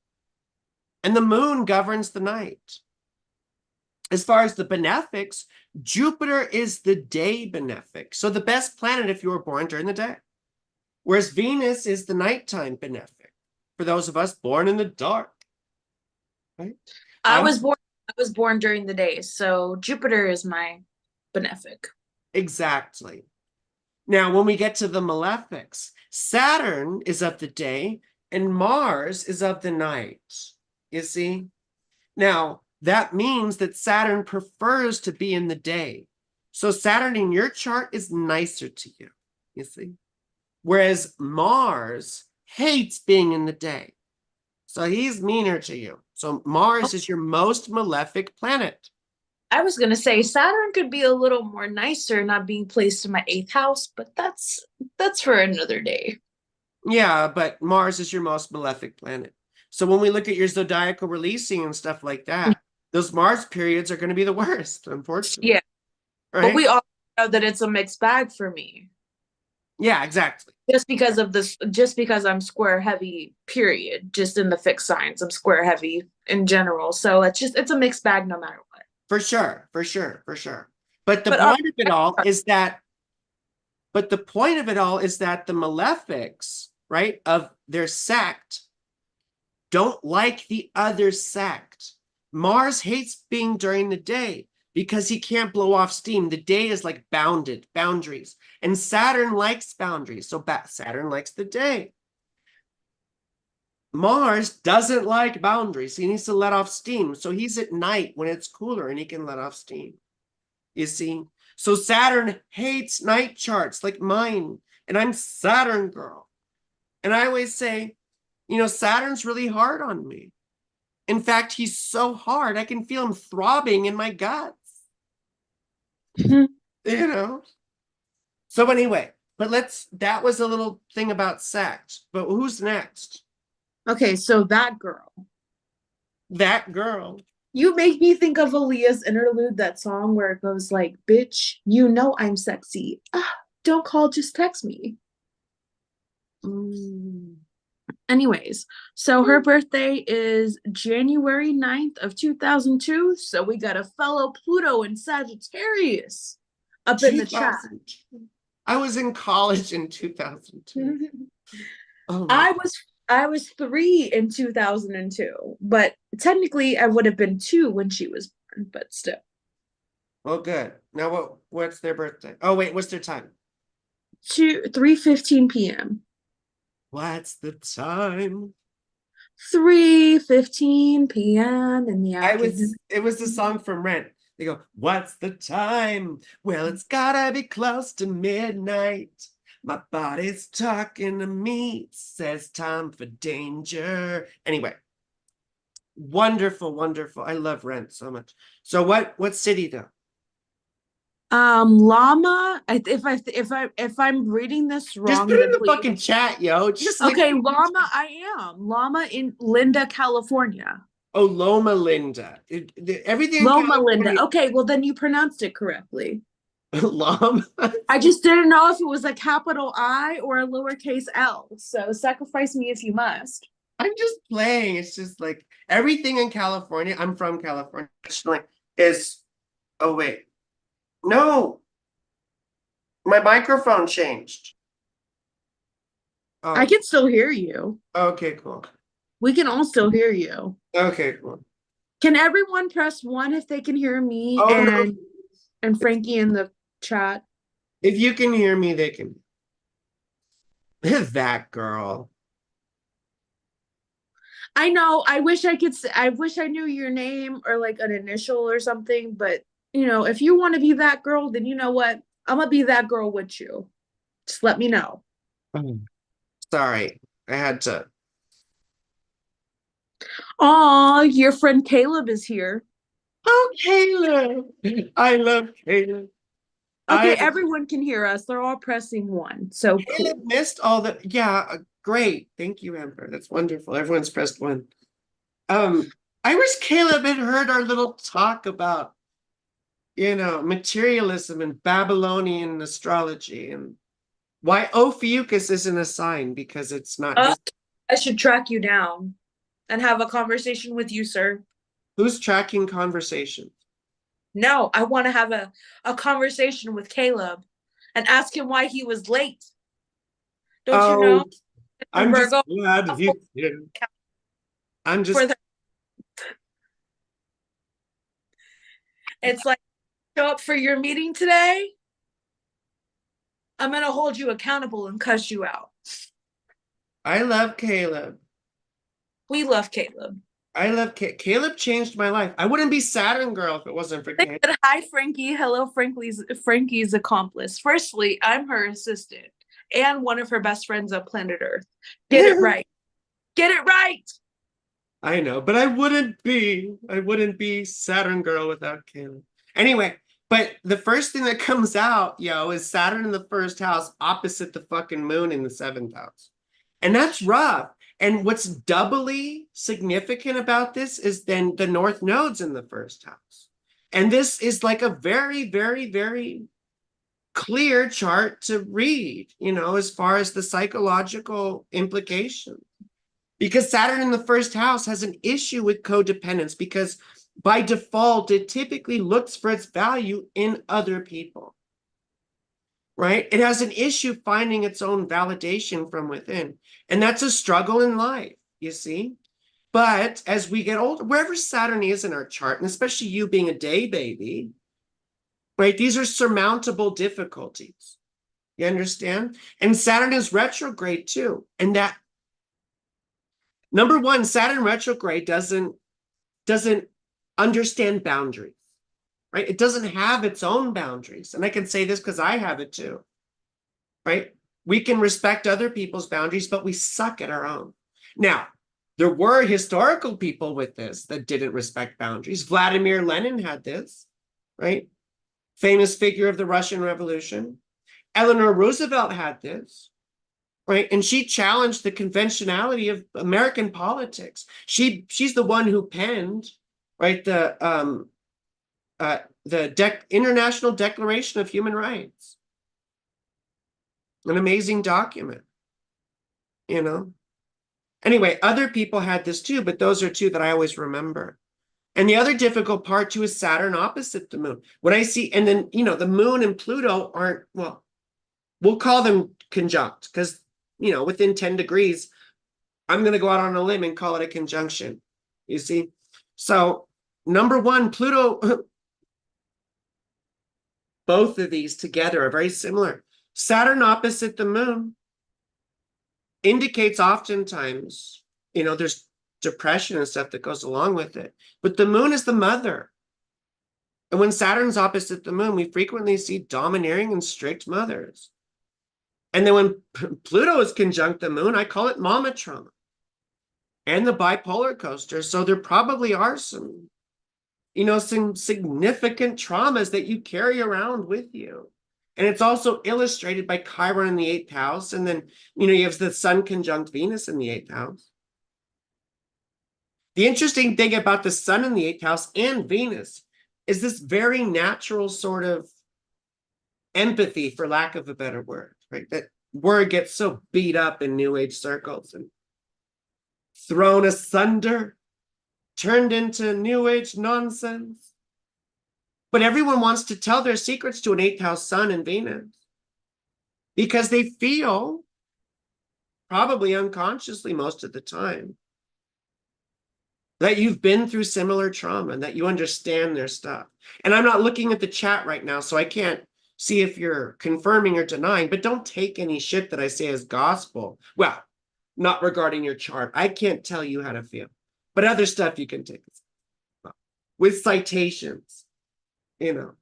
Speaker 2: And the moon governs the night. As far as the benefics, Jupiter is the day benefic. So the best planet if you were born during the day. Whereas Venus is the nighttime benefic for those of us born in the dark. Right?
Speaker 1: I was born during the day, so Jupiter is my benefic.
Speaker 2: Exactly. Now, when we get to the malefics, Saturn is of the day and Mars is of the night. You see? Now, that means that Saturn prefers to be in the day. So Saturn in your chart is nicer to you, you see? Whereas Mars hates being in the day. So he's meaner to you. So Mars is your most malefic planet.
Speaker 1: I was gonna say Saturn could be a little more nicer not being placed in my 8th house, but that's for another day.
Speaker 2: Yeah, but Mars is your most malefic planet. So when we look at your zodiacal releasing and stuff like that, those Mars periods are going to be the worst, unfortunately.
Speaker 1: Yeah.
Speaker 2: Right?
Speaker 1: But we all know that it's a mixed bag for me.
Speaker 2: Yeah, exactly.
Speaker 1: Just because I'm square heavy, period. Just in the fixed signs, I'm square heavy in general. So it's a mixed bag no matter what.
Speaker 2: For sure. But the point of it all is that the malefics, right, of their sect don't like the other sect Mars hates being during the day because he can't blow off steam. The day is like bounded, boundaries. And Saturn likes boundaries. So Saturn likes the day. Mars doesn't like boundaries. He needs to let off steam. So he's at night when it's cooler and he can let off steam. You see? So Saturn hates night charts like mine. And I'm Saturn girl. And I always say, you know, Saturn's really hard on me. In fact, he's so hard, I can feel him throbbing in my guts. You know? So anyway, but that was a little thing about sex. But who's next?
Speaker 1: Okay, so that girl.
Speaker 2: That girl.
Speaker 1: You make me think of Aaliyah's interlude, that song where it goes like, bitch, you know I'm sexy. Don't call, just text me. Anyways, so her birthday is January 9th of 2002. So we got a fellow Pluto and Sagittarius up in the chat.
Speaker 2: I was in college in 2002. Oh
Speaker 1: I was 3 in 2002, but technically I would have been 2 when she was born, but still.
Speaker 2: Well, good. Now what's their birthday? Oh wait, what's their time?
Speaker 1: 3:15 p.m.
Speaker 2: What's the time?
Speaker 1: 3:15 p.m. in the afternoon.
Speaker 2: It was the song from Rent. They go, what's the time? Well, it's gotta be close to midnight. My body's talking to me, says time for danger. Anyway, wonderful, wonderful. I love Rent so much. So what city though?
Speaker 1: Llama. If I'm reading this wrong,
Speaker 2: just put it in the
Speaker 1: please.
Speaker 2: fucking chat, yo. Just
Speaker 1: okay, Llama. I am Llama in Linda, California.
Speaker 2: Oh, Loma Linda. Everything.
Speaker 1: Loma Linda. Okay, well then you pronounced it correctly.
Speaker 2: Llama.
Speaker 1: I just didn't know if it was a capital I or a lowercase L. So sacrifice me if you must.
Speaker 2: I'm just playing. It's just like everything in California. I'm from California. Is oh wait. No. My microphone changed.
Speaker 1: Oh. I can still hear you.
Speaker 2: Okay, cool.
Speaker 1: We can all still hear you.
Speaker 2: Okay, cool.
Speaker 1: Can everyone press 1 if they can hear me and Frankie in the chat?
Speaker 2: If you can hear me, they can. That girl.
Speaker 1: I know. I wish I knew your name or like an initial or something, but you know, if you want to be that girl, then you know what? I'm gonna be that girl with you. Just let me know.
Speaker 2: Sorry, I had to.
Speaker 1: Aw, your friend Caleb is here.
Speaker 2: Oh, Caleb. I love Caleb.
Speaker 1: Okay, everyone can hear us. They're all pressing 1. So
Speaker 2: Caleb
Speaker 1: cool.
Speaker 2: missed all the great. Thank you, Amber. That's wonderful. Everyone's pressed 1. I wish Caleb had heard our little talk about, you know, materialism and Babylonian astrology and why Ophiuchus isn't a sign because it's not his.
Speaker 1: I should track you down and have a conversation with you, sir.
Speaker 2: Who's tracking conversations?
Speaker 1: No, I want to have a conversation with Caleb and ask him why he was late. Don't you know?
Speaker 2: I'm just glad he's here. I'm just.
Speaker 1: It's like, show up for your meeting today. I'm going to hold you accountable and cuss you out.
Speaker 2: I love Caleb.
Speaker 1: We love Caleb.
Speaker 2: I love Caleb changed my life. I wouldn't be Saturn girl if it wasn't for Caleb.
Speaker 1: Hi, Frankie. Hello, Frankie's accomplice. Firstly, I'm her assistant and one of her best friends on planet Earth. Get it right. Get it right.
Speaker 2: I know, but I wouldn't be Saturn girl without Caleb. Anyway, but the first thing that comes out, yo, is Saturn in the 1st house opposite the fucking moon in the 7th house. And that's rough. And what's doubly significant about this is then the North Node's in the 1st house. And this is like a very, very, very clear chart to read, you know, as far as the psychological implication. Because Saturn in the 1st house has an issue with codependence because by default, it typically looks for its value in other people. Right? It has an issue finding its own validation from within. And that's a struggle in life, you see? But as we get older, wherever Saturn is in our chart, and especially you being a day baby, right? These are surmountable difficulties. You understand? And Saturn is retrograde too. And that, number one, Saturn retrograde doesn't understand boundaries, right? It doesn't have its own boundaries. And I can say this because I have it too, right? We can respect other people's boundaries, but we suck at our own. Now, there were historical people with this that didn't respect boundaries. Vladimir Lenin had this, right? Famous figure of the Russian Revolution. Eleanor Roosevelt had this, right? And she challenged the conventionality of American politics. She's the one who penned, right, the International Declaration of Human Rights. An amazing document, you know? Anyway, other people had this too, but those are two that I always remember. And the other difficult part too is Saturn opposite the moon. When I see, and then, you know, the moon and Pluto aren't, well, we'll call them conjunct because, you know, within 10 degrees, I'm going to go out on a limb and call it a conjunction. You see? So, number one, Pluto, both of these together are very similar. Saturn opposite the moon indicates oftentimes, you know, there's depression and stuff that goes along with it. But the moon is the mother. And when Saturn's opposite the moon, we frequently see domineering and strict mothers. And then when Pluto is conjunct the moon, I call it mama trauma and the bipolar coaster. So there probably are some, you know, some significant traumas that you carry around with you. And it's also illustrated by Chiron in the 8th house. And then, you know, you have the Sun conjunct Venus in the 8th house. The interesting thing about the Sun in the 8th house and Venus is this very natural sort of empathy, for lack of a better word, right? That word gets so beat up in New Age circles and thrown asunder, turned into New Age nonsense. But everyone wants to tell their secrets to an 8th house Sun and Venus because they feel, probably unconsciously most of the time, that you've been through similar trauma and that you understand their stuff. And I'm not looking at the chat right now, so I can't see if you're confirming or denying, but don't take any shit that I say as gospel. Well, not regarding your chart. I can't tell you how to feel, but other stuff you can take with citations, you know.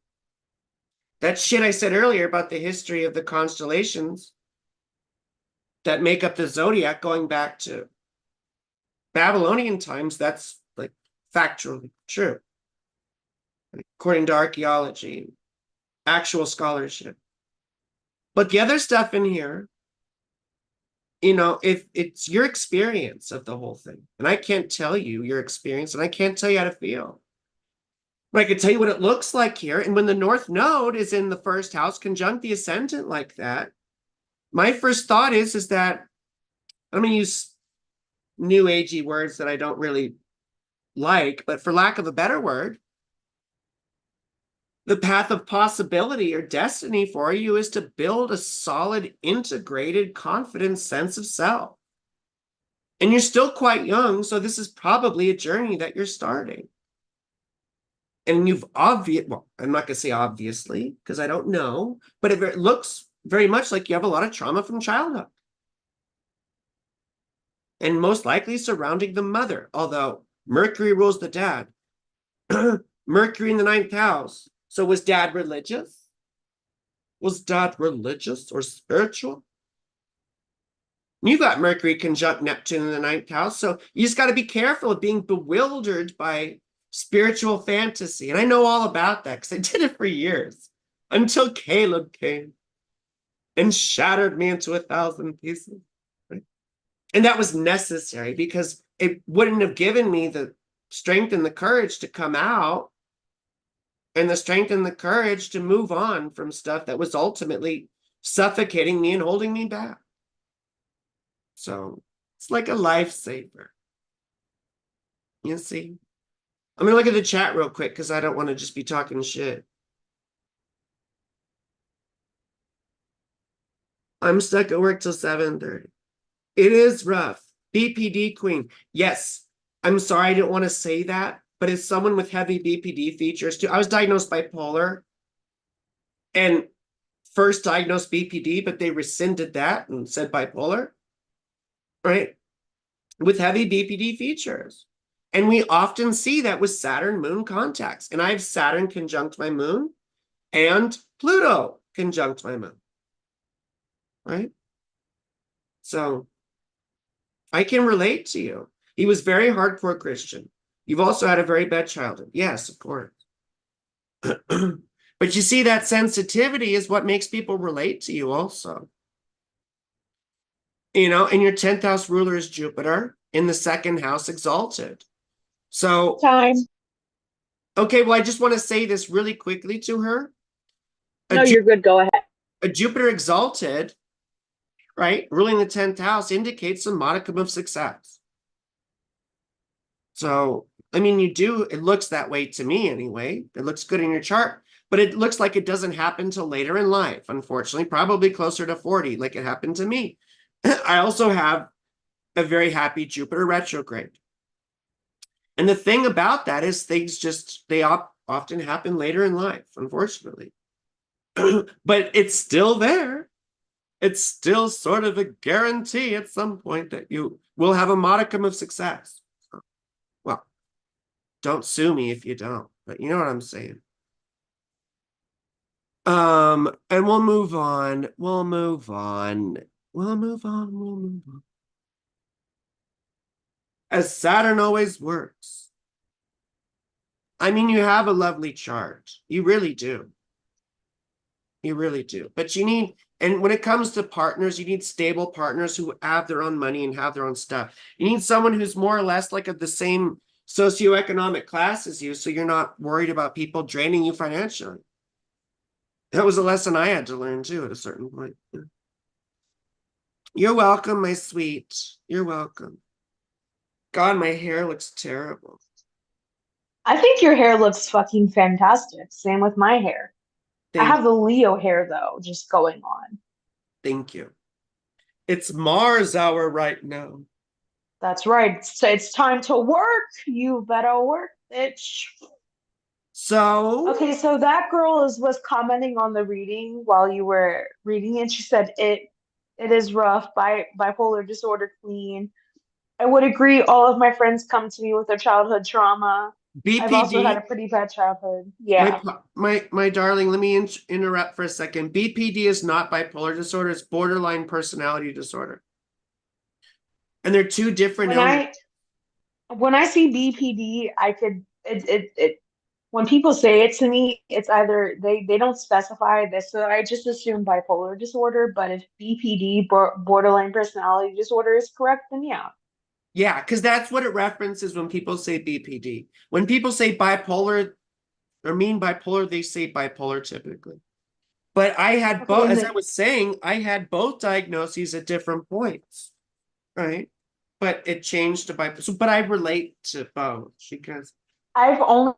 Speaker 2: That shit I said earlier about the history of the constellations that make up the zodiac going back to Babylonian times, that's like factually true, according to archaeology, actual scholarship. But the other stuff in here, you know, if it's your experience of the whole thing, and I can't tell you your experience, and I can't tell you how to feel. But I can tell you what it looks like here. And when the North Node is in the 1st house, conjunct the ascendant like that, my first thought is that I'm going to use new agey words that I don't really like, but for lack of a better word, the path of possibility or destiny for you is to build a solid, integrated, confident sense of self. And you're still quite young, so this is probably a journey that you're starting. And you've well, I'm not going to say obviously, because I don't know, but it looks very much like you have a lot of trauma from childhood. And most likely surrounding the mother, although Mercury rules the dad. Mercury in the 9th house. So was dad religious? Was dad religious or spiritual? You got Mercury conjunct Neptune in the 9th house, so you just got to be careful of being bewildered by spiritual fantasy. And I know all about that because I did it for years until Caleb came and shattered me into 1,000 pieces. Right? And that was necessary because it wouldn't have given me the strength and the courage to come out and the strength and the courage to move on from stuff that was ultimately suffocating me and holding me back. So it's like a lifesaver. You see? I'm going to look at the chat real quick because I don't want to just be talking shit. I'm stuck at work till 7:30. It is rough. BPD Queen. Yes, I'm sorry, I didn't want to say that, but it's someone with heavy BPD features too. I was diagnosed bipolar and first diagnosed BPD, but they rescinded that and said bipolar, right? With heavy BPD features. And we often see that with Saturn moon contacts. And I have Saturn conjunct my moon and Pluto conjunct my moon, right? So I can relate to you. He was very hardcore Christian. You've also had a very bad childhood. Yes, of course. But you see, that sensitivity is what makes people relate to you also. You know, and your 10th house ruler is Jupiter in the second house exalted. So,
Speaker 3: Time.
Speaker 2: okay, well, I just want to say this really quickly to her.
Speaker 3: No, you're good. Go ahead.
Speaker 2: A Jupiter exalted, right, ruling the 10th house indicates a modicum of success. So, I mean, it looks that way to me anyway. It looks good in your chart, but it looks like it doesn't happen till later in life, unfortunately, probably closer to 40, like it happened to me. I also have a very happy Jupiter retrograde. And the thing about that is things they often happen later in life, unfortunately. But it's still there. It's still sort of a guarantee at some point that you will have a modicum of success. Well, don't sue me if you don't, but you know what I'm saying. And we'll move on. We'll move on. We'll move on. We'll move on. As Saturn always works. I mean, you have a lovely chart. You really do. You really do. But you need, and when it comes to partners, you need stable partners who have their own money and have their own stuff. You need someone who's more or less like of the same socioeconomic class as you, so you're not worried about people draining you financially. That was a lesson I had to learn too at a certain point. You're welcome, my sweet. You're welcome. God, my hair looks terrible.
Speaker 3: I think your hair looks fucking fantastic. Same with my hair. I
Speaker 2: Thank,
Speaker 3: have the Leo hair though, just going on.
Speaker 2: thank you. It's Mars hour right now.
Speaker 3: That's right. So it's time to work. You better work, bitch.
Speaker 2: So,
Speaker 3: Okay, so that girl was commenting on the reading while you were reading it. She said it is rough, bipolar disorder queen. I would agree. All of my friends come to me with their childhood trauma. I've also had a
Speaker 2: BPD,
Speaker 3: pretty bad childhood.
Speaker 2: my
Speaker 3: Yeah.
Speaker 2: my darling, let me interrupt for a second. BPD is not bipolar disorder, it's borderline personality disorder. And they're two different
Speaker 3: When
Speaker 2: illnesses.
Speaker 3: I see BPD, I could it when people say it to me, it's either they don't specify this, so I just assume bipolar disorder. But if BPD, borderline personality disorder, is correct, then yeah.
Speaker 2: Yeah, because that's what it references when people say BPD. When people say bipolar or mean bipolar, they say bipolar typically. But I had
Speaker 3: Okay,
Speaker 2: both,
Speaker 3: and
Speaker 2: as I
Speaker 3: then
Speaker 2: was saying, I had both diagnoses at different points, right? But it changed to bipolar. So, but I relate to both because
Speaker 3: I've only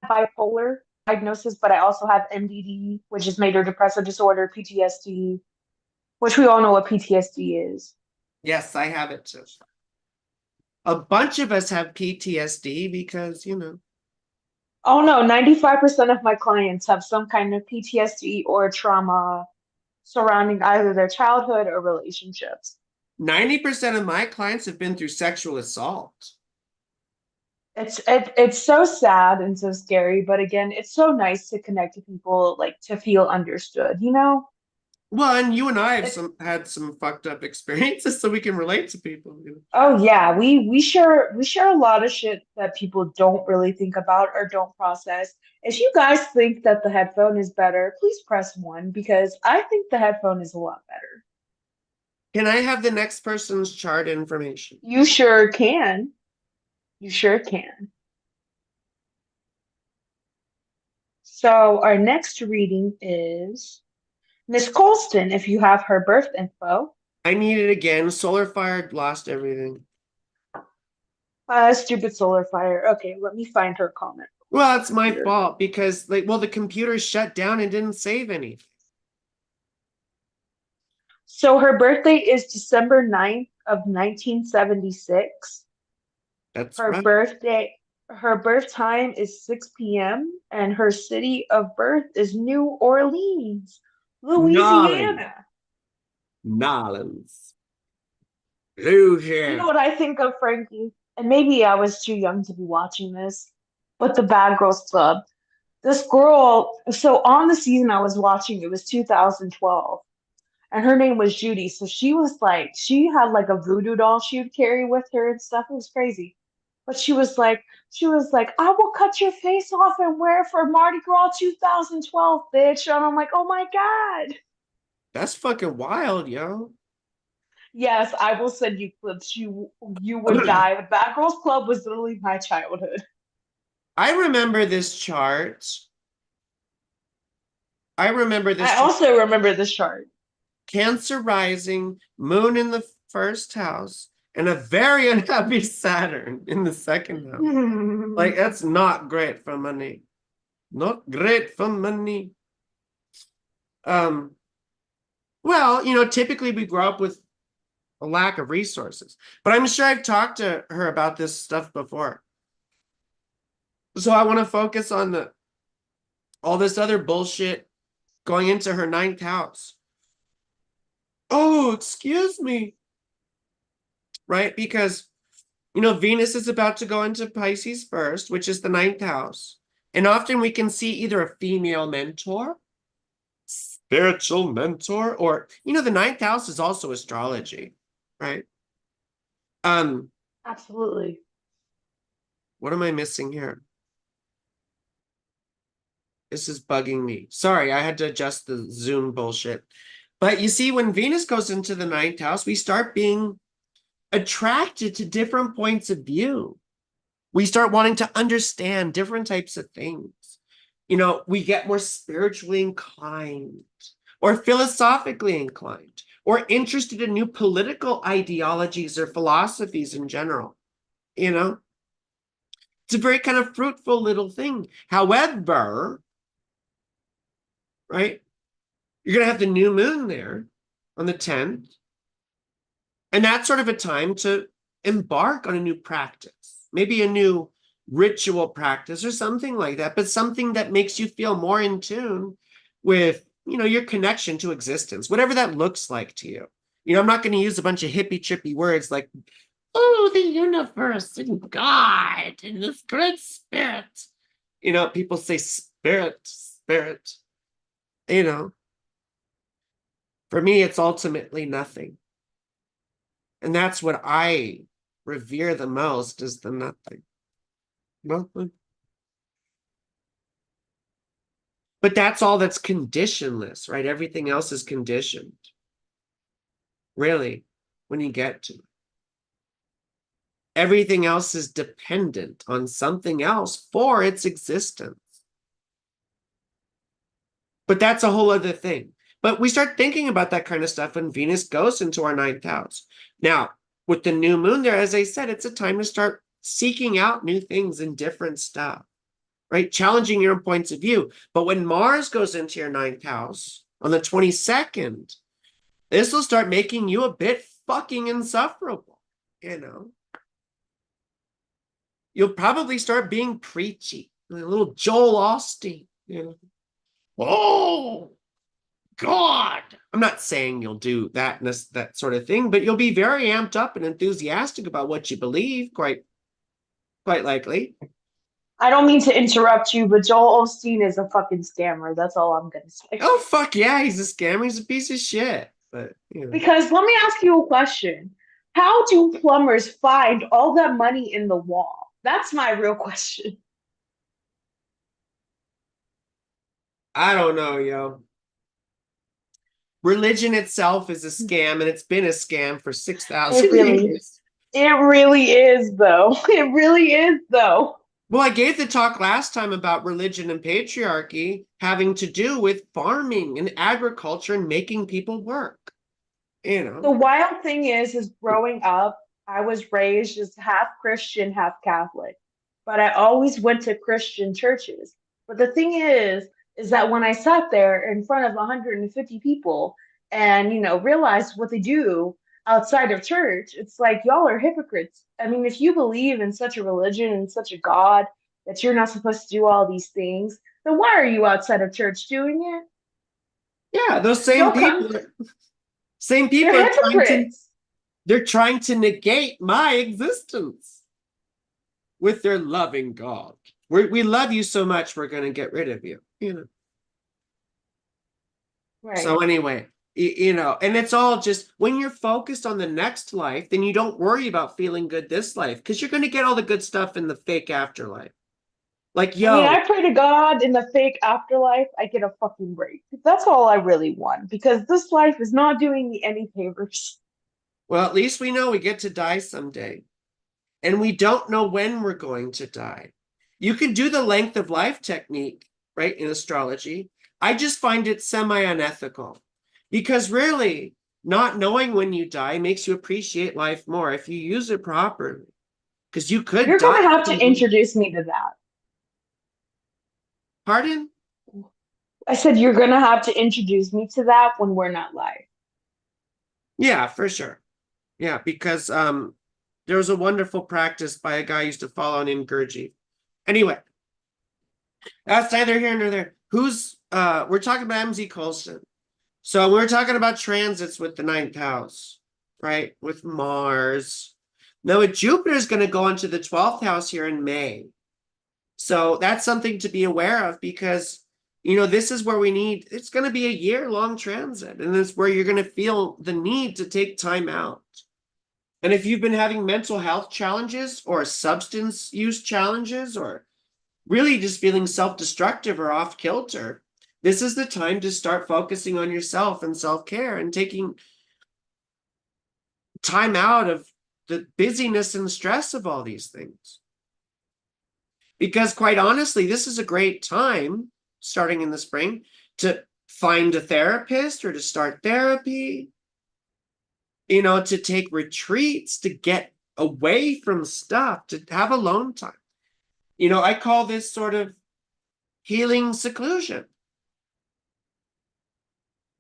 Speaker 3: bipolar diagnosis, but I also have MDD, which is major depressive disorder, PTSD, which we all know what PTSD is.
Speaker 2: yes, I have it too. A bunch of us have PTSD because, you know,
Speaker 3: Oh no, 95% of my clients have some kind of PTSD or trauma surrounding either their childhood or relationships.
Speaker 2: 90% of my clients have been through sexual assault.
Speaker 3: It's so sad and so scary, but again, it's so nice to connect to people, like to feel understood, you know?
Speaker 2: Well, and you and I have
Speaker 3: It's
Speaker 2: had some fucked up experiences, so we can relate to people. You know?
Speaker 3: Oh yeah, we share a lot of shit that people don't really think about or don't process. If you guys think that the headphone is better, please press one because I think the headphone is a lot better.
Speaker 2: Can I have the next person's chart information?
Speaker 3: You sure can. You sure can. So our next reading is Miss Colston, if you have her birth info.
Speaker 2: I need it again. Solar Fire lost everything.
Speaker 3: Stupid solar fire. Okay, let me find her comment.
Speaker 2: Well, it's my
Speaker 3: Here.
Speaker 2: fault because, like, well, the computer shut down and didn't save anything.
Speaker 3: So her birthday is December 9th of 1976.
Speaker 2: That's
Speaker 3: Her
Speaker 2: right.
Speaker 3: birthday, her birth time is 6 p.m. and her city of birth is New Orleans,
Speaker 2: Nolans.
Speaker 3: Louisiana.
Speaker 2: Nolans.
Speaker 3: You know
Speaker 2: Louisiana.
Speaker 3: what I think of, Frankie? And maybe I was too young to be watching this, but the Bad Girls Club. This girl, so on the season I was watching, it was 2012, and her name was Judy. So she was like, she had like a voodoo doll she would carry with her and stuff. It was crazy. But she was like, I will cut your face off and wear it for Mardi Gras 2012, bitch. And I'm like, oh my God.
Speaker 2: That's fucking wild, yo.
Speaker 3: Yes, I will send you clips. You would die. The Bad Girls Club was literally my childhood.
Speaker 2: I remember this chart. I remember this
Speaker 3: I
Speaker 2: chart.
Speaker 3: also remember this chart.
Speaker 2: Cancer rising, moon in the first house, and a very unhappy Saturn in the second house. Like, that's not great for money. Not great for money. Um, well, typically we grow up with a lack of resources, but I'm sure I've talked to her about this stuff before. So I want to focus on all this other bullshit going into her ninth house. Oh, excuse me. Right? Because, Venus is about to go into Pisces first, which is the ninth house. And often we can see either a female mentor, spiritual mentor, or, the ninth house is also astrology, right? Um,
Speaker 3: Absolutely.
Speaker 2: what am I missing here? This is bugging me. Sorry, I had to adjust the Zoom bullshit. But you see, when Venus goes into the ninth house, we start being attracted to different points of view. We start wanting to understand different types of things. We get more spiritually inclined or philosophically inclined or interested in new political ideologies or philosophies in general. It's a very kind of fruitful little thing. However, right, you're going to have the new moon there on the 10th. And that's sort of a time to embark on a new practice, maybe a new ritual practice or something like that, but something that makes you feel more in tune with, your connection to existence, whatever that looks like to you. I'm not going to use a bunch of hippie trippy words like, oh, the universe and God and this great spirit. People say spirit, spirit. For me, it's ultimately nothing. And that's what I revere the most is the nothing. Nothing. But that's all that's conditionless, right? Everything else is conditioned. Really, when you get to it. Everything else is dependent on something else for its existence. But that's a whole other thing. But we start thinking about that kind of stuff when Venus goes into our ninth house. Now, with the new moon there, as I said, it's a time to start seeking out new things and different stuff, right? Challenging your own points of view. But when Mars goes into your ninth house on the 22nd, this will start making you a bit fucking insufferable, You'll probably start being preachy, like a little Joel Osteen, Oh, God. I'm not saying you'll do that sort of thing, but you'll be very amped up and enthusiastic about what you believe, quite likely.
Speaker 3: I don't mean to interrupt you, but Joel Osteen is a fucking scammer. That's all I'm gonna say.
Speaker 2: Oh, fuck yeah, he's a scammer. He's a piece of shit. But,
Speaker 3: Because let me ask you a question. How do plumbers find all that money in the wall? That's my real question.
Speaker 2: I don't know, yo. Religion itself is a scam, and it's been a scam for 6,000
Speaker 3: It really,
Speaker 2: years.
Speaker 3: it really is though. It really is though.
Speaker 2: Well, I gave the talk last time about religion and patriarchy having to do with farming and agriculture and making people work.
Speaker 3: The wild thing is growing up, I was raised as half Christian, half Catholic, but I always went to Christian churches. But the thing is that when I sat there in front of 150 people and, realized what they do, outside of church, it's like y'all are hypocrites. I mean, if you believe in such a religion and such a God that you're not supposed to do all these things, then why are you outside of church doing it?
Speaker 2: Yeah, those
Speaker 3: Don't come.
Speaker 2: same
Speaker 3: They're
Speaker 2: people are
Speaker 3: hypocrites.
Speaker 2: they're trying to negate my existence with their loving God. We love you so much, we're going to get rid of you, you know. So
Speaker 3: Right.
Speaker 2: anyway, you know, and it's all just when you're focused on the next life, then you don't worry about feeling good this life because you're going to get all the good stuff in the fake afterlife. Like,
Speaker 3: I mean,
Speaker 2: yo,
Speaker 3: I pray to God in the fake afterlife, I get a fucking break. That's all I really want because this life is not doing me any favors.
Speaker 2: well, at least we know we get to die someday. And we don't know when we're going to die. You can do the length of life technique, right, in astrology. I just find it semi-unethical because really not knowing when you die makes you appreciate life more if you use it properly. Because you could
Speaker 3: You're
Speaker 2: die.
Speaker 3: gonna have to introduce me to that.
Speaker 2: Pardon?
Speaker 3: I said you're gonna have to introduce me to that when we're not live.
Speaker 2: Yeah, for sure. Yeah, because there was a wonderful practice by a guy I used to follow named Gurji. Anyway, that's neither here nor there. We're talking about MZ Colston. So we're talking about transits with the ninth house, right? With Mars. Now, with Jupiter is going to go into the 12th house here in May. So that's something to be aware of because, you know, this is where it's going to be a year-long transit. And it's where you're going to feel the need to take time out. And if you've been having mental health challenges or substance use challenges or really just feeling self-destructive or off kilter, this is the time to start focusing on yourself and self-care and taking time out of the busyness and stress of all these things. Because quite honestly, this is a great time starting in the spring to find a therapist or to start therapy, you know, to take retreats, to get away from stuff, to have alone time. You know, I call this sort of healing seclusion.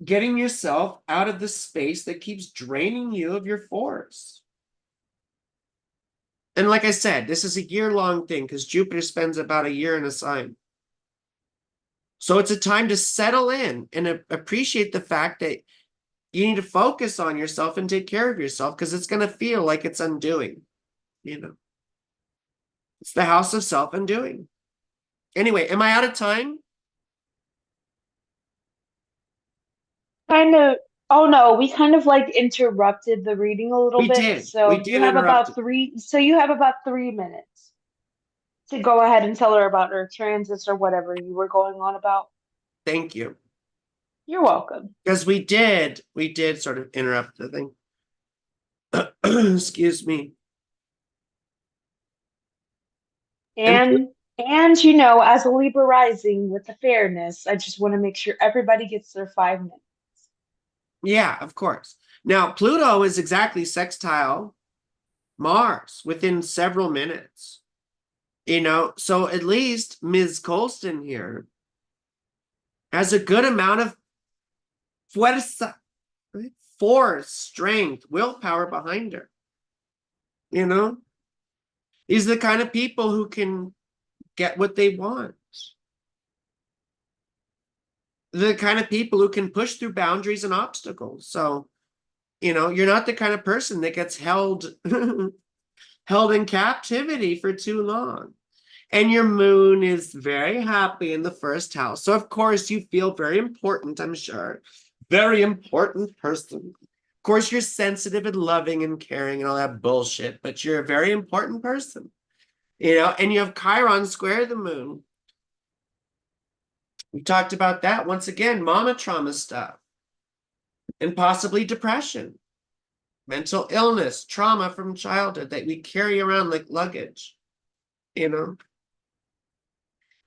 Speaker 2: Getting yourself out of the space that keeps draining you of your force. And like I said, this is a year-long thing because Jupiter spends about a year in a sign. So it's a time to settle in and appreciate the fact that you need to focus on yourself and take care of yourself because it's going to feel like it's undoing, you know. It's the house of self-undoing. Anyway, am I out of time?
Speaker 3: Kind of. Oh no, we kind of like interrupted the reading a little
Speaker 2: We
Speaker 3: bit.
Speaker 2: did. We
Speaker 3: So you
Speaker 2: did
Speaker 3: have
Speaker 2: interrupt
Speaker 3: about
Speaker 2: it.
Speaker 3: three. So you have about 3 minutes to go ahead and tell her about her transits or whatever you were going on about.
Speaker 2: Thank you.
Speaker 3: You're welcome.
Speaker 2: Because we did sort of interrupt the thing. Excuse me. And
Speaker 3: And you know, as a Libra rising with the fairness, I just want to make sure everybody gets their 5 minutes.
Speaker 2: yeah, of course. Now, Pluto is exactly sextile Mars within several minutes. You know, so at least Ms. Colston here has a good amount of fuerza, right? Force, strength, willpower behind her. You know, these are the kind of people who can get what they want. They're the kind of people who can push through boundaries and obstacles. So, you know, you're not the kind of person that gets held held in captivity for too long. And your moon is very happy in the first house. So, of course, you feel very important, I'm sure. Very important person. Of course, you're sensitive and loving and caring and all that bullshit, but you're a very important person, you know, and you have Chiron square the moon. We talked about that once again, mama trauma stuff and possibly depression, mental illness, trauma from childhood that we carry around like luggage, you know.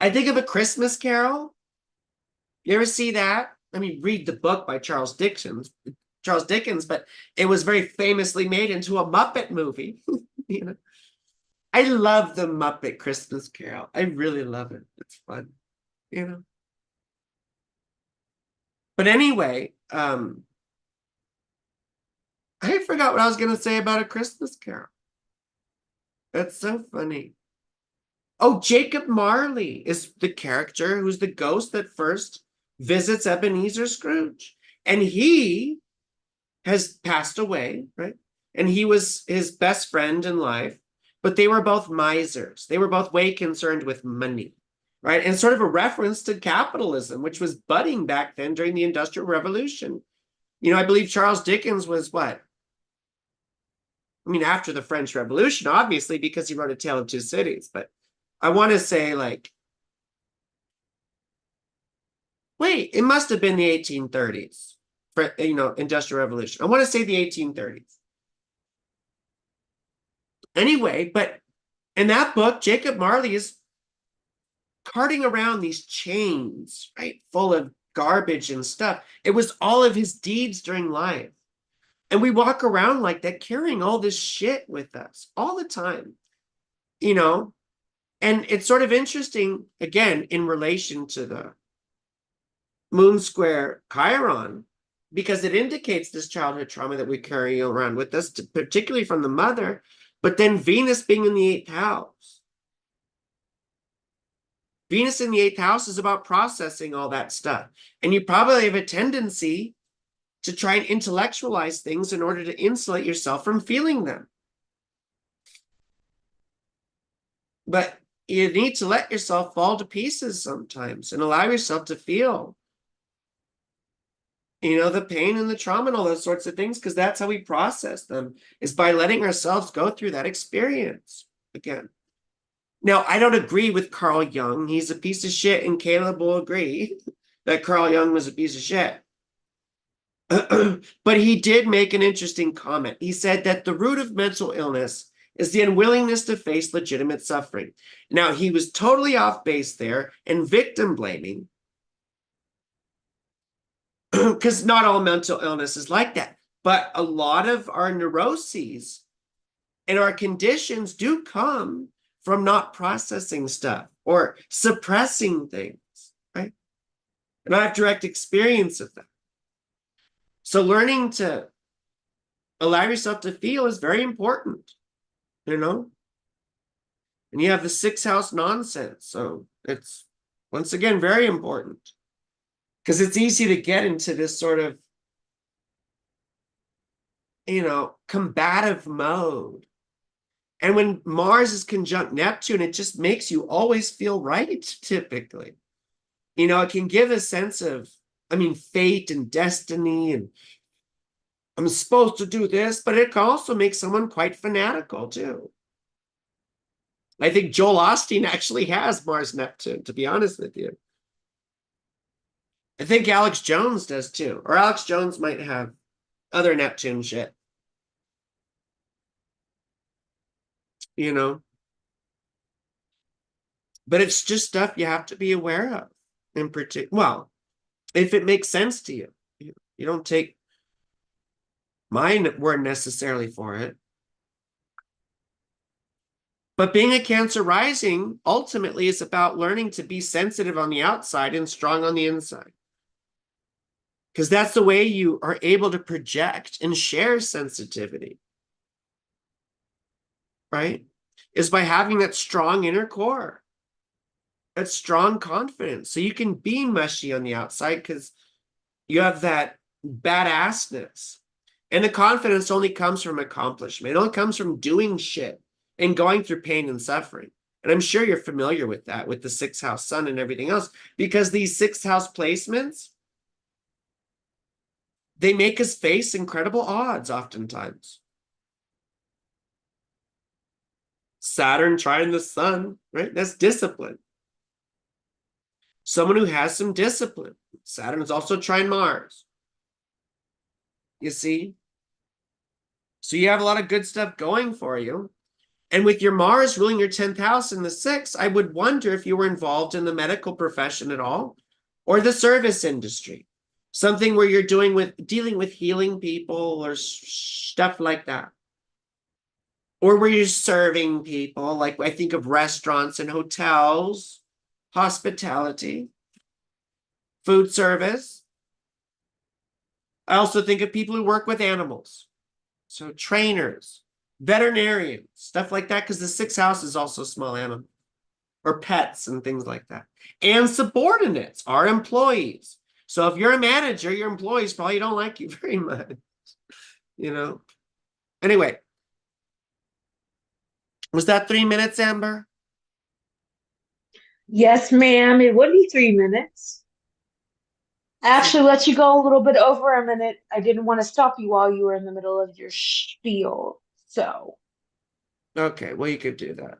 Speaker 2: I think of A Christmas Carol. You ever see that? I mean, read the book by Charles Dickens, but it was very famously made into a Muppet movie. You know, I love the Muppet Christmas Carol. I really love it. It's fun, you know. But anyway, I forgot what I was going to say about A Christmas Carol. That's so funny. Oh, Jacob Marley is the character who's the ghost that first visits Ebenezer Scrooge. And he has passed away, right? And he was his best friend in life, but they were both misers. They were both way concerned with money, right? And sort of a reference to capitalism, which was budding back then during the Industrial Revolution. You know, I believe Charles Dickens was what? I mean, after the French Revolution, obviously, because he wrote A Tale of Two Cities, but I want to say, like, wait, it must have been the 1830s for, you know, Industrial Revolution. I want to say the 1830s. Anyway, but in that book, Jacob Marley is carting around these chains, right, full of garbage and stuff. It was all of his deeds during life. And we walk around like that, carrying all this shit with us all the time, you know? And it's sort of interesting, again, in relation to the Moon Square Chiron, because it indicates this childhood trauma that we carry around with us, particularly from the mother, but then Venus being in the 8th house. Venus in the 8th house is about processing all that stuff. And you probably have a tendency to try and intellectualize things in order to insulate yourself from feeling them. But you need to let yourself fall to pieces sometimes and allow yourself to feel, you know, the pain and the trauma and all those sorts of things, because that's how we process them, is by letting ourselves go through that experience again. Now, I don't agree with Carl Jung. He's a piece of shit, and Caleb will agree that Carl Jung was a piece of shit. But he did make an interesting comment. He said that the root of mental illness is the unwillingness to face legitimate suffering. Now, he was totally off base there and victim blaming, because not all mental illness is like that. But a lot of our neuroses and our conditions do come from not processing stuff or suppressing things, right? And I have direct experience of that. So learning to allow yourself to feel is very important, you know? And you have the 6th house nonsense. So it's, once again, very important. Because it's easy to get into this sort of, you know, combative mode. And when Mars is conjunct Neptune, it just makes you always feel right, typically. You know, it can give a sense of, I mean, fate and destiny, and I'm supposed to do this, but it can also make someone quite fanatical, too. I think Joel Osteen actually has Mars Neptune, to be honest with you. I think Alex Jones does, too. Or Alex Jones might have other Neptune shit. You know? But it's just stuff you have to be aware of. In particular, well, if it makes sense to you. You don't take my word necessarily for it. But being a Cancer rising ultimately is about learning to be sensitive on the outside and strong on the inside. Because that's the way you are able to project and share sensitivity, right? Is by having that strong inner core, that strong confidence. So you can be mushy on the outside because you have that badassness. And the confidence only comes from accomplishment. It only comes from doing shit and going through pain and suffering. And I'm sure you're familiar with that, with the 6th house sun and everything else, because these 6th house placements, they make us face incredible odds oftentimes. Saturn trying the sun, right? That's discipline. Someone who has some discipline. Saturn is also trying Mars. You see? So you have a lot of good stuff going for you. And with your Mars ruling your 10th house in the 6th, I would wonder if you were involved in the medical profession at all, or the service industry. Something where you're dealing with healing people or stuff like that. Or where you're serving people, like I think of restaurants and hotels, hospitality, food service. I also think of people who work with animals. So trainers, veterinarians, stuff like that, because the sixth house is also small animal or pets and things like that. And subordinates are employees. So if you're a manager, your employees probably don't like you very much. You know. Anyway, was that 3 minutes, Amber?
Speaker 3: Yes, ma'am. It would be 3 minutes. I actually let you go a little bit over a minute. I didn't want to stop you while you were in the middle of your spiel. So
Speaker 2: Okay, well, you could do that.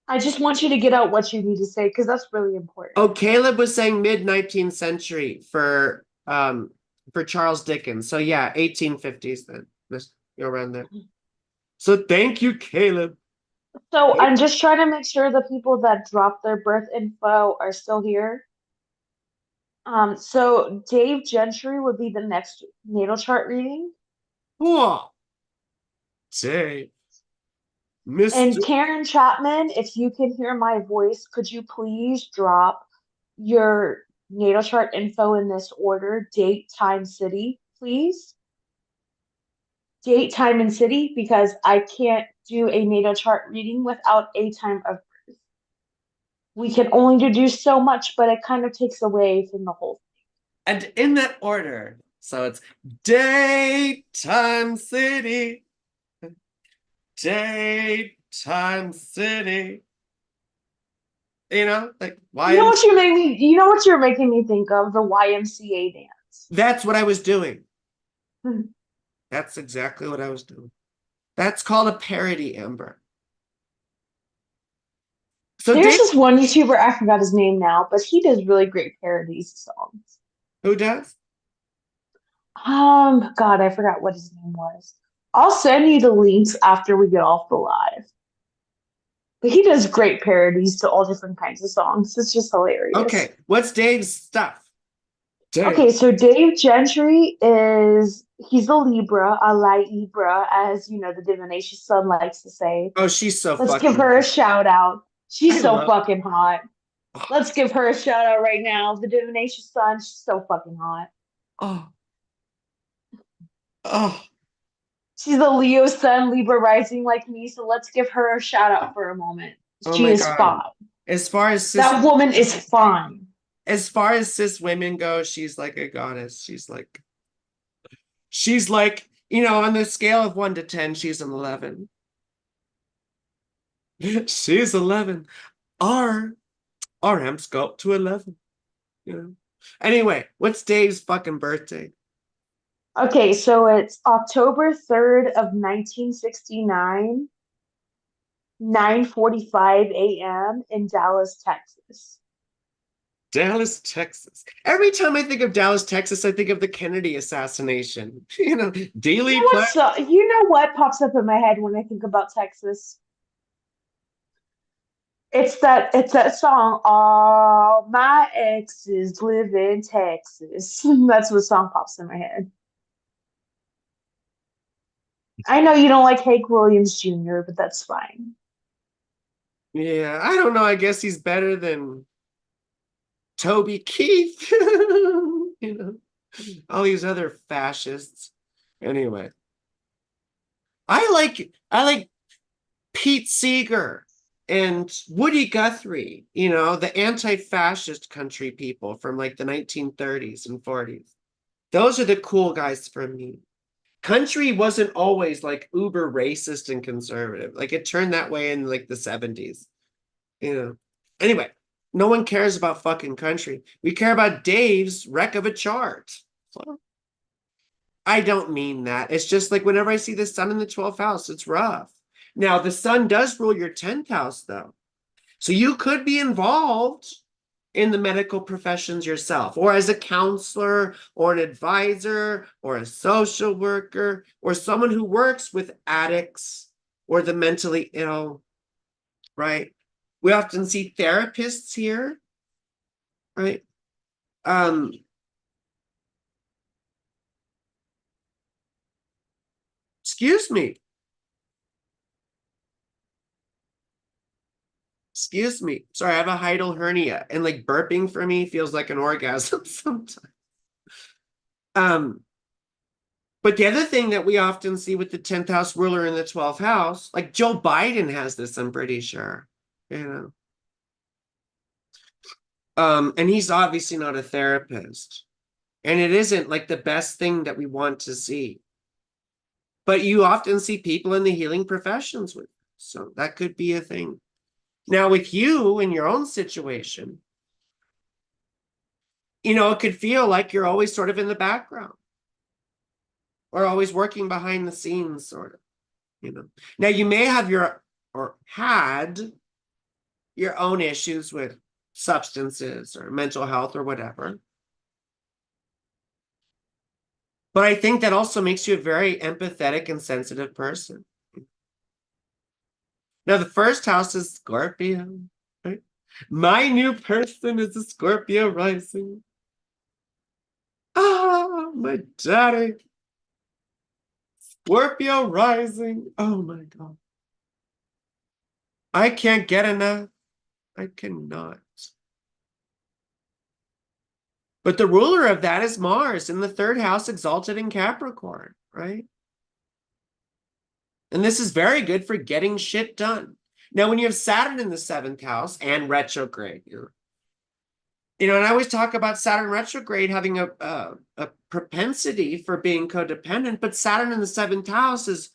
Speaker 3: I just want you to get out what you need to say because that's really important.
Speaker 2: Oh, Caleb was saying mid 19th century for Charles Dickens. So yeah, 1850s then. You're around there. So thank you, Caleb.
Speaker 3: So I'm just trying to make sure the people that dropped their birth info are still here. So Dave Gentry would be the next natal chart reading.
Speaker 2: Whoa. Dave.
Speaker 3: And
Speaker 2: Mr.
Speaker 3: Karen Chapman, if you can hear my voice, could you please drop your natal chart info in this order? Date, time, city, please. Date, time, and city, because I can't do a natal chart reading without a time of birth. We can only do so much, but it kind of takes away from the whole thing.
Speaker 2: And in that order. So it's daytime city. Daytime city. You know, like
Speaker 3: You know what
Speaker 2: YMCA.
Speaker 3: you made me, you know what you're making me think of? The YMCA dance.
Speaker 2: That's what I was doing. That's exactly what I was doing. That's called a parody, Amber. So
Speaker 3: There's
Speaker 2: Dave,
Speaker 3: this one YouTuber, I forgot his name now, but he does really great parodies of songs.
Speaker 2: who does?
Speaker 3: God, I forgot what his name was. I'll send you the links after we get off the live. But he does great parodies to all different kinds of songs. It's just hilarious.
Speaker 2: Okay, what's Dave's stuff? Dave.
Speaker 3: Okay, so Dave Gentry he's a Libra, a Libra, as you know, the divination sun likes to say.
Speaker 2: Oh, she's so
Speaker 3: Let's give
Speaker 2: fucking
Speaker 3: her a
Speaker 2: hot.
Speaker 3: shout out.
Speaker 2: I
Speaker 3: She's so
Speaker 2: love.
Speaker 3: fucking hot. Let's give her a shout out right now. The divination sun, she's so fucking hot.
Speaker 2: Oh, oh,
Speaker 3: She's a Leo sun, Libra rising like me, so let's give her a shout out for a moment.
Speaker 2: oh
Speaker 3: She
Speaker 2: my
Speaker 3: is
Speaker 2: God.
Speaker 3: fine.
Speaker 2: As far as cis,
Speaker 3: That woman is fine.
Speaker 2: as far as cis women go, she's like a goddess. She's like, on the scale of 1 to 10, she's an 11. She's 11. Our amps go up to 11. Anyway, what's Dave's fucking birthday?
Speaker 3: Okay, so it's October 3rd of 1969, 9:45 a.m. in Dallas, Texas.
Speaker 2: Dallas, Texas. Every time I think of Dallas, Texas, I think of the Kennedy assassination. Dealey Platt.
Speaker 3: You know what pops up in my head when I think about Texas? It's that song, All My Exes Live in Texas. That's what song pops in my head. I know you don't like Hank Williams Jr., but that's fine.
Speaker 2: Yeah, I don't know. I guess he's better than Toby Keith. All these other fascists. Anyway, I like Pete Seeger and Woody Guthrie, the anti-fascist country people from like the 1930s and 40s. Those are the cool guys for me. Country wasn't always like uber racist and conservative. Like it turned that way in like the 70s. Anyway, no one cares about fucking country. We care about Dave's wreck of a chart. I don't mean that. It's just like whenever I see the sun in the 12th house, it's rough. Now, the sun does rule your 10th house, though. So you could be involved in the medical professions yourself, or as a counselor, or an advisor, or a social worker, or someone who works with addicts or the mentally ill, right? We often see therapists here, right? Excuse me. Excuse me. Sorry, I have a hiatal hernia, and like burping for me feels like an orgasm sometimes. Um, But the other thing that we often see with the 10th house ruler in the 12th house, like Joe Biden has this, I'm pretty sure, you know. And he's obviously not a therapist. And it isn't like the best thing that we want to see. But you often see people in the healing professions with. So that could be a thing. Now, with you in your own situation, you know, it could feel like you're always sort of in the background or always working behind the scenes, sort of, you know. Now, you may have or had your own issues with substances or mental health or whatever. But I think that also makes you a very empathetic and sensitive person. Now, the first house is Scorpio, right? My new person is a Scorpio rising. Ah, my daddy. Scorpio rising. Oh my God. I can't get enough. I cannot. But the ruler of that is Mars in the third house, exalted in Capricorn, right? And this is very good for getting shit done. Now, when you have Saturn in the seventh house and retrograde, and I always talk about Saturn retrograde having a propensity for being codependent, but Saturn in the seventh house is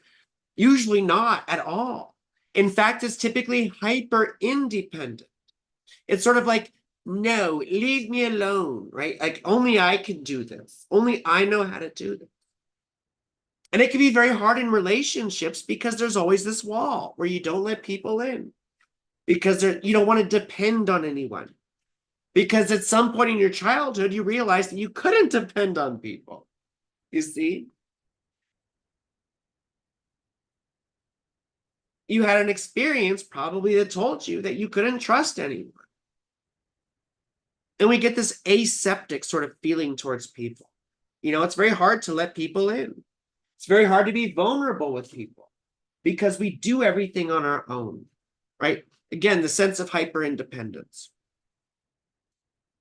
Speaker 2: usually not at all. In fact, it's typically hyper independent. It's sort of like, no, leave me alone, right? Like, only I can do this. Only I know how to do this. And it can be very hard in relationships because there's always this wall where you don't let people in because you don't want to depend on anyone. Because at some point in your childhood, you realized that you couldn't depend on people. You see? You had an experience probably that told you that you couldn't trust anyone. And we get this aseptic sort of feeling towards people. It's very hard to let people in. It's very hard to be vulnerable with people because we do everything on our own, right? Again, the sense of hyper independence.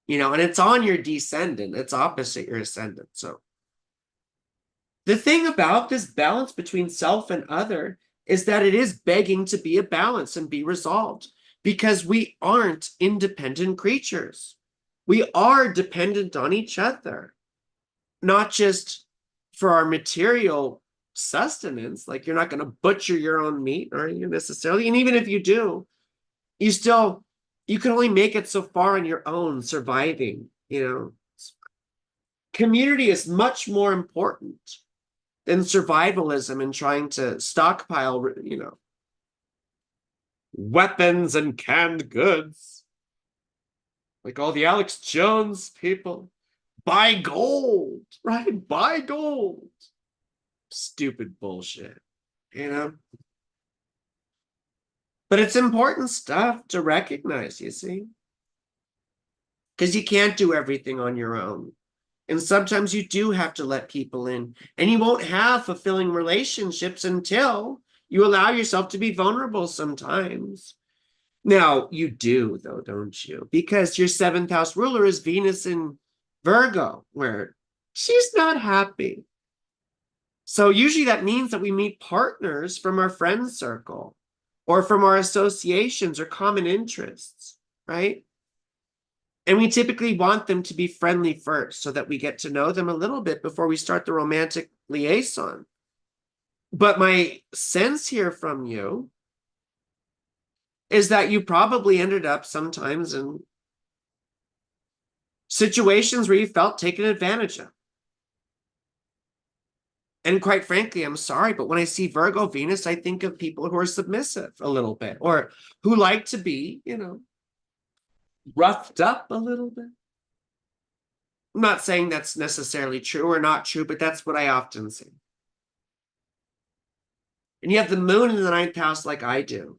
Speaker 2: And it's on your descendant, it's opposite your ascendant. So the thing about this balance between self and other is that it is begging to be a balance and be resolved because we aren't independent creatures. We are dependent on each other, not just for our material sustenance. Like, you're not going to butcher your own meat, are you, necessarily? And even if you do, you can only make it so far on your own, surviving. Community is much more important than survivalism and trying to stockpile, weapons and canned goods. Like all the Alex Jones people. Buy gold, right? Buy gold. Stupid bullshit, But it's important stuff to recognize, you see? Because you can't do everything on your own. And sometimes you do have to let people in. And you won't have fulfilling relationships until you allow yourself to be vulnerable sometimes. Now, you do, though, don't you? Because your seventh house ruler is Venus in Virgo, where she's not happy. So usually that means that we meet partners from our friend circle or from our associations or common interests, right? And we typically want them to be friendly first so that we get to know them a little bit before we start the romantic liaison. But my sense here from you is that you probably ended up sometimes in situations where you felt taken advantage of. And quite frankly, I'm sorry, but when I see Virgo Venus, I think of people who are submissive a little bit or who like to be, roughed up a little bit. I'm not saying that's necessarily true or not true, but that's what I often see. And you have the moon in the ninth house like I do.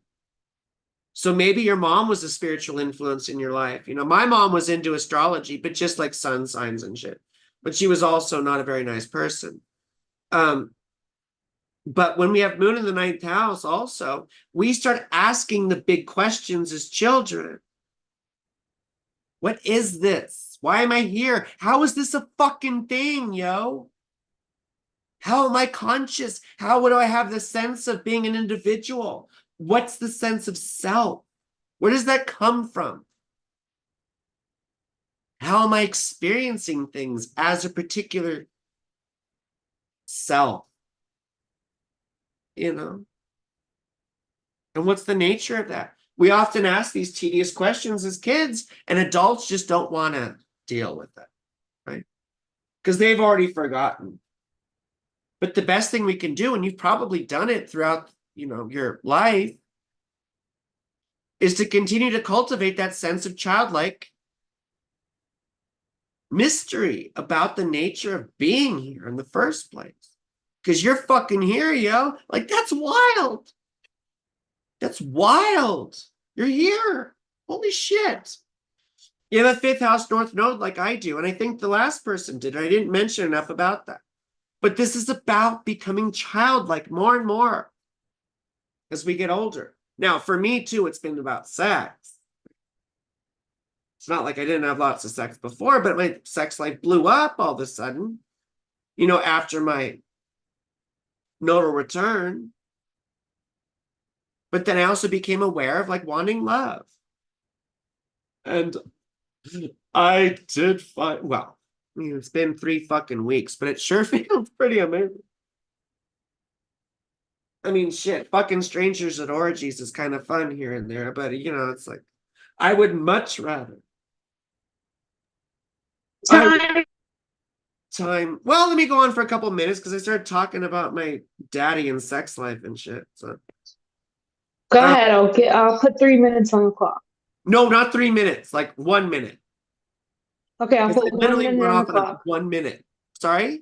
Speaker 2: So maybe your mom was a spiritual influence in your life. My mom was into astrology, but just like sun signs and shit. But she was also not a very nice person. But when we have moon in the ninth house also, we start asking the big questions as children. What is this? Why am I here? How is this a fucking thing, yo? How am I conscious? How do I have the sense of being an individual? What's the sense of self? Where does that come from? How am I experiencing things as a particular self? You know? And what's the nature of that? We often ask these tedious questions as kids, and adults just don't want to deal with it, right? Because they've already forgotten. But the best thing we can do, and you've probably done it throughout, your life, is to continue to cultivate that sense of childlike mystery about the nature of being here in the first place. Because you're fucking here, yo. Like, that's wild. That's wild. You're here. Holy shit. You have a fifth house north node like I do. And I think the last person did. I didn't mention enough about that. But this is about becoming childlike more and more as we get older. Now, for me too, it's been about sex. It's not like I didn't have lots of sex before, but my sex life blew up all of a sudden, after my nodal return. But then I also became aware of like wanting love. And I did find, well, it's been 3 fucking weeks, but it sure feels pretty amazing. I mean, shit, fucking strangers at orgies is kind of fun here and there, but it's like, I would much rather. Time. Well, let me go on for a couple minutes because I started talking about my daddy and sex life and shit. So
Speaker 3: Go ahead. I'll put 3 minutes on the clock.
Speaker 2: no, not 3 minutes, like 1 minute.
Speaker 3: Okay, I'll put 1 minute on the clock.
Speaker 2: 1 minute. Sorry?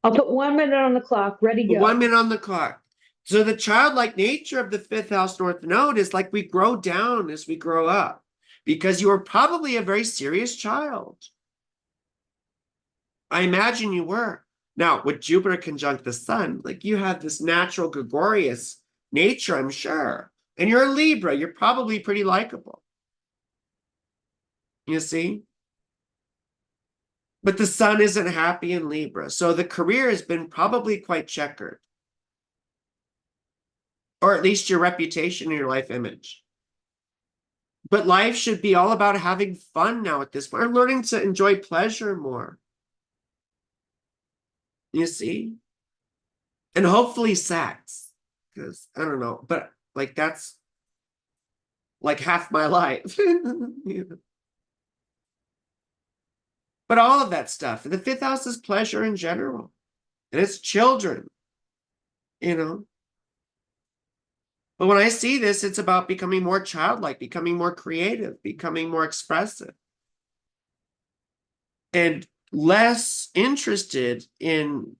Speaker 3: I'll put 1 minute on the clock. Ready, go.
Speaker 2: 1 minute on the clock. So the childlike nature of the fifth house north node is like we grow down as we grow up because you were probably a very serious child. I imagine you were. Now, with Jupiter conjunct the sun, like you have this natural gregarious nature, I'm sure. And you're a Libra. You're probably pretty likable. You see? But the sun isn't happy in Libra. So the career has been probably quite checkered. Or at least your reputation and your life image. But life should be all about having fun now at this point. We're learning to enjoy pleasure more. You see? And hopefully sex. Because, I don't know, but like that's like half my life. But all of that stuff. The fifth house is pleasure in general. And it's children. But when I see this, it's about becoming more childlike, becoming more creative, becoming more expressive. And less interested in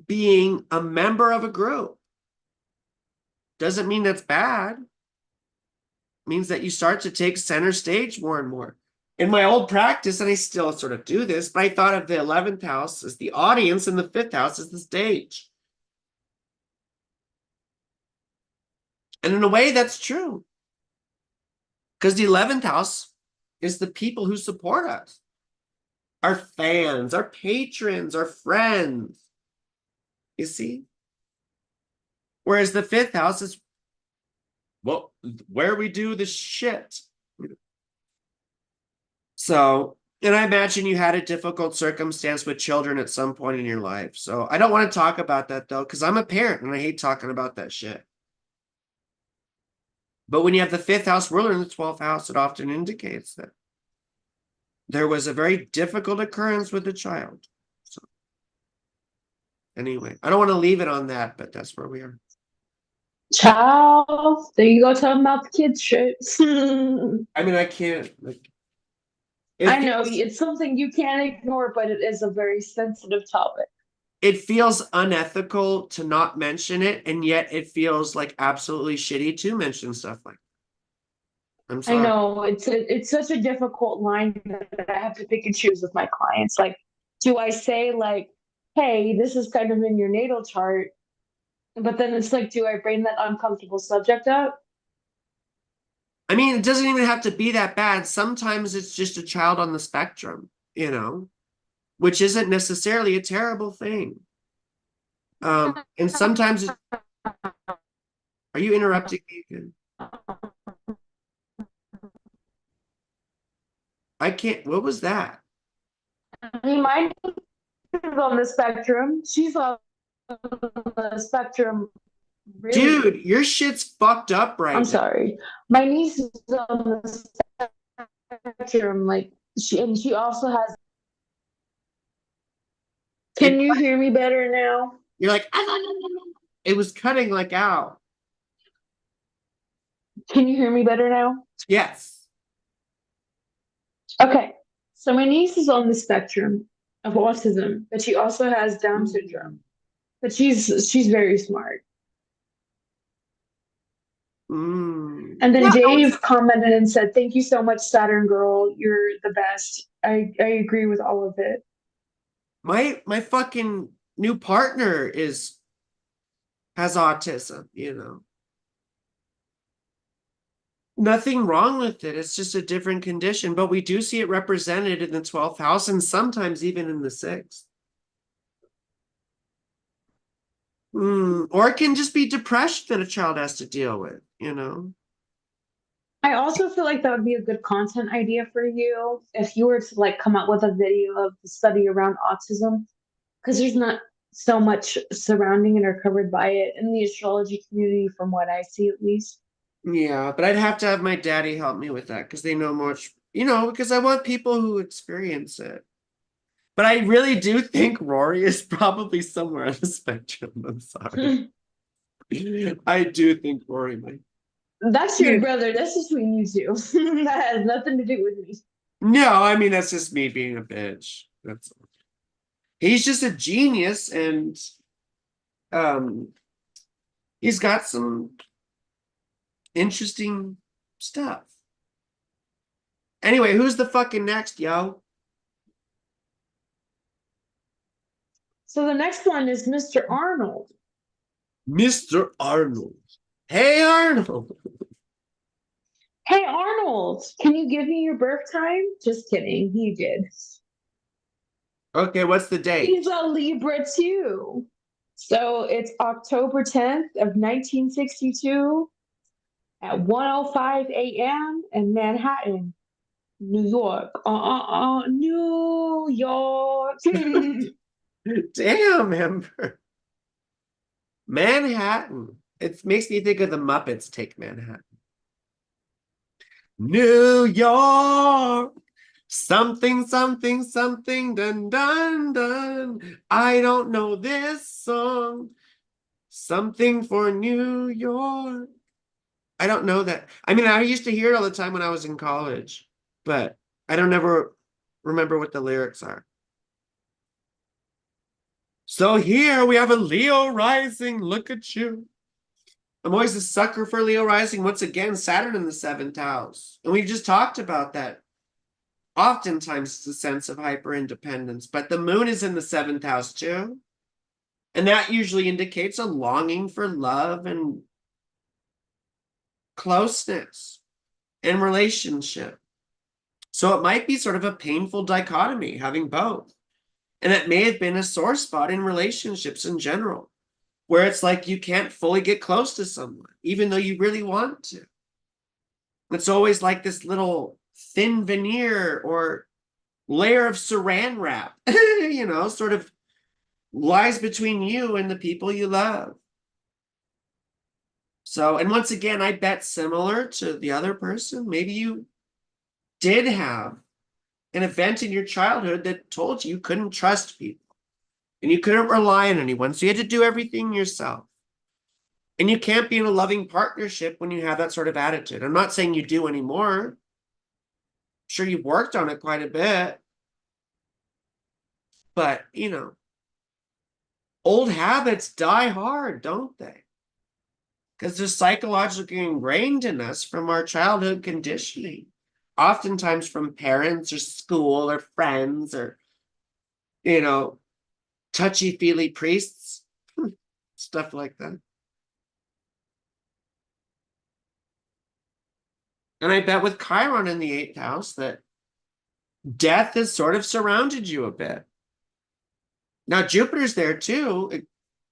Speaker 2: being a member of a group. Doesn't mean that's bad. It means that you start to take center stage more and more. In my old practice, and I still sort of do this, but I thought of the 11th house as the audience and the 5th house as the stage. And in a way, that's true. Because the 11th house is the people who support us. Our fans, our patrons, our friends. You see? Whereas the 5th house is, well, where we do the shit. So, and I imagine you had a difficult circumstance with children at some point in your life. So I don't want to talk about that though, because I'm a parent and I hate talking about that shit. But when you have the 5th house ruler in the 12th house, it often indicates that there was a very difficult occurrence with the child. So anyway, I don't want to leave it on that, but that's where we are.
Speaker 3: Child, there you go talking about the kids' shirts.
Speaker 2: I mean, I can't, like,
Speaker 3: I know it's something you can't ignore, but it is a very sensitive topic.
Speaker 2: It feels unethical to not mention it, and yet it feels like absolutely shitty to mention stuff like that. I'm sorry.
Speaker 3: I know it's such a difficult line that I have to pick and choose with my clients. Like, do I say like, hey, this is kind of in your natal chart, but then it's like, do I bring that uncomfortable subject up?
Speaker 2: I mean, it doesn't even have to be that bad. Sometimes it's just a child on the spectrum, which isn't necessarily a terrible thing. And sometimes, are you interrupting me again? I can't, what was that?
Speaker 3: I mean, my niece is on the spectrum. She's on the spectrum, really.
Speaker 2: Dude, your shit's fucked up
Speaker 3: I'm
Speaker 2: right now.
Speaker 3: sorry. My niece is on the spectrum, like she also has. Can you hear me better now?
Speaker 2: You're like, it was cutting like out.
Speaker 3: Can you hear me better now?
Speaker 2: Yes.
Speaker 3: Okay. So my niece is on the spectrum of autism, but she also has Down syndrome. But she's very smart. And then
Speaker 2: Yeah,
Speaker 3: Dave commented and said, "Thank you so much, Saturn girl. You're the best." I agree with all of it.
Speaker 2: my fucking new partner has autism, Nothing wrong with it. It's just a different condition, but we do see it represented in the 12th house and sometimes even in the 6th. Or it can just be depression that a child has to deal with,
Speaker 3: I also feel like that would be a good content idea for you if you were to like come up with a video of the study around autism, because there's not so much surrounding it or covered by it in the astrology community, from what I see at least.
Speaker 2: Yeah, but I'd have to have my daddy help me with that because they know much, because I want people who experience it. But I really do think Rory is probably somewhere on the spectrum. I'm sorry. I do think Rory might.
Speaker 3: That's your brother. That's just between you two. That has nothing to do with me.
Speaker 2: No, I mean that's just me being a bitch. That's all. He's just a genius, and he's got some interesting stuff. Anyway, who's the fucking next, yo?
Speaker 3: So the next one is Mr. Arnold.
Speaker 2: Mr. Arnold. Hey, Arnold.
Speaker 3: Hey Arnold, can you give me your birth time? Just kidding, he did.
Speaker 2: Okay, what's the date?
Speaker 3: He's a Libra too. So it's October 10th of 1962 at 1:05 a.m. in Manhattan, New York. New York.
Speaker 2: Damn, Ember. Manhattan. It makes me think of the Muppets Take Manhattan. New York. Something, something, something, dun, dun, dun. I don't know this song. Something for New York. I don't know that. I mean, I used to hear it all the time when I was in college, but I don't ever remember what the lyrics are. So here we have a Leo rising. Look at you. I'm always a sucker for Leo rising. Once again, Saturn in the 7th house. And we just talked about that. Oftentimes it's a sense of hyper independence, but the moon is in the 7th house too. And that usually indicates a longing for love and closeness and relationship. So it might be sort of a painful dichotomy having both. And it may have been a sore spot in relationships in general, where it's like you can't fully get close to someone, even though you really want to. It's always like this little thin veneer or layer of saran wrap, sort of lies between you and the people you love. So, and once again, I bet similar to the other person, maybe you did have an event in your childhood that told you couldn't trust people and you couldn't rely on anyone. So you had to do everything yourself. And you can't be in a loving partnership when you have that sort of attitude. I'm not saying you do anymore. I'm sure you've worked on it quite a bit. But, old habits die hard, don't they? Because they're psychologically ingrained in us from our childhood conditioning, oftentimes from parents or school or friends or, touchy-feely priests, stuff like that. And I bet with Chiron in the 8th house that death has sort of surrounded you a bit. Now Jupiter's there too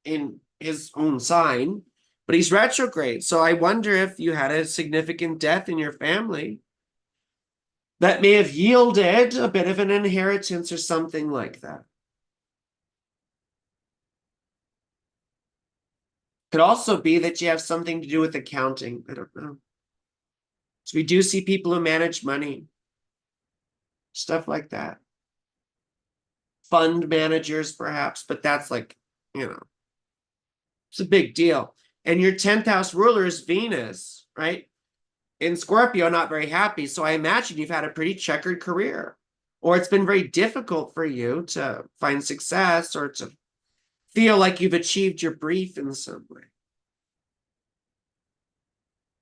Speaker 2: in his own sign, but he's retrograde. So I wonder if you had a significant death in your family that may have yielded a bit of an inheritance or something like that. Could also be that you have something to do with accounting. I don't know. So we do see people who manage money, stuff like that. Fund managers, perhaps, but that's like, it's a big deal. And your 10th house ruler is Venus, right? In Scorpio, not very happy. So I imagine you've had a pretty checkered career, or it's been very difficult for you to find success or to feel like you've achieved your brief in some way.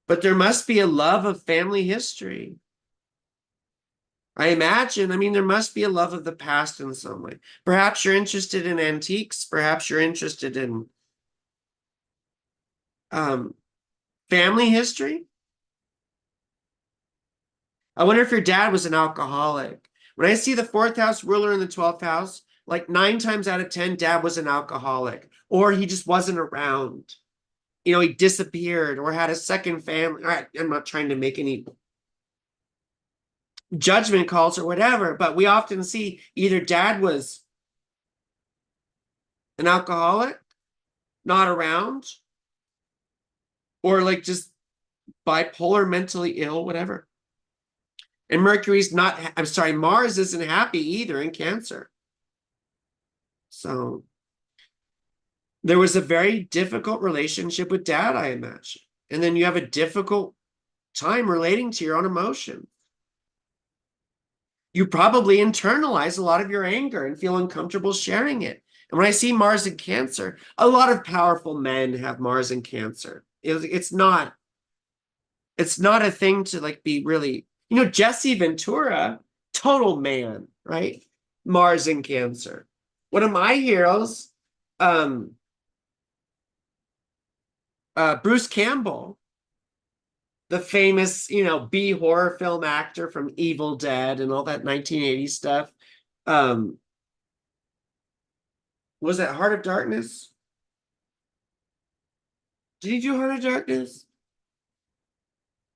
Speaker 2: But there must be a love of family history. I imagine, there must be a love of the past in some way. Perhaps you're interested in antiques. Perhaps you're interested in family history. I wonder if your dad was an alcoholic. When I see the 4th house ruler in the 12th house, like 9 times out of 10, dad was an alcoholic, or he just wasn't around. He disappeared or had a second family. All right, I'm not trying to make any judgment calls or whatever, but we often see either dad was an alcoholic, not around, or like just bipolar, mentally ill, whatever. And Mars isn't happy either in Cancer. So there was a very difficult relationship with dad, I imagine. And then you have a difficult time relating to your own emotions. You probably internalize a lot of your anger and feel uncomfortable sharing it. And when I see Mars in Cancer, a lot of powerful men have Mars in Cancer. It's not a thing to like be really, Jesse Ventura, total man, right? Mars in Cancer. One of my heroes, Bruce Campbell, the famous, B horror film actor from Evil Dead and all that 1980s stuff. Was that Heart of Darkness? Did he do Heart of Darkness?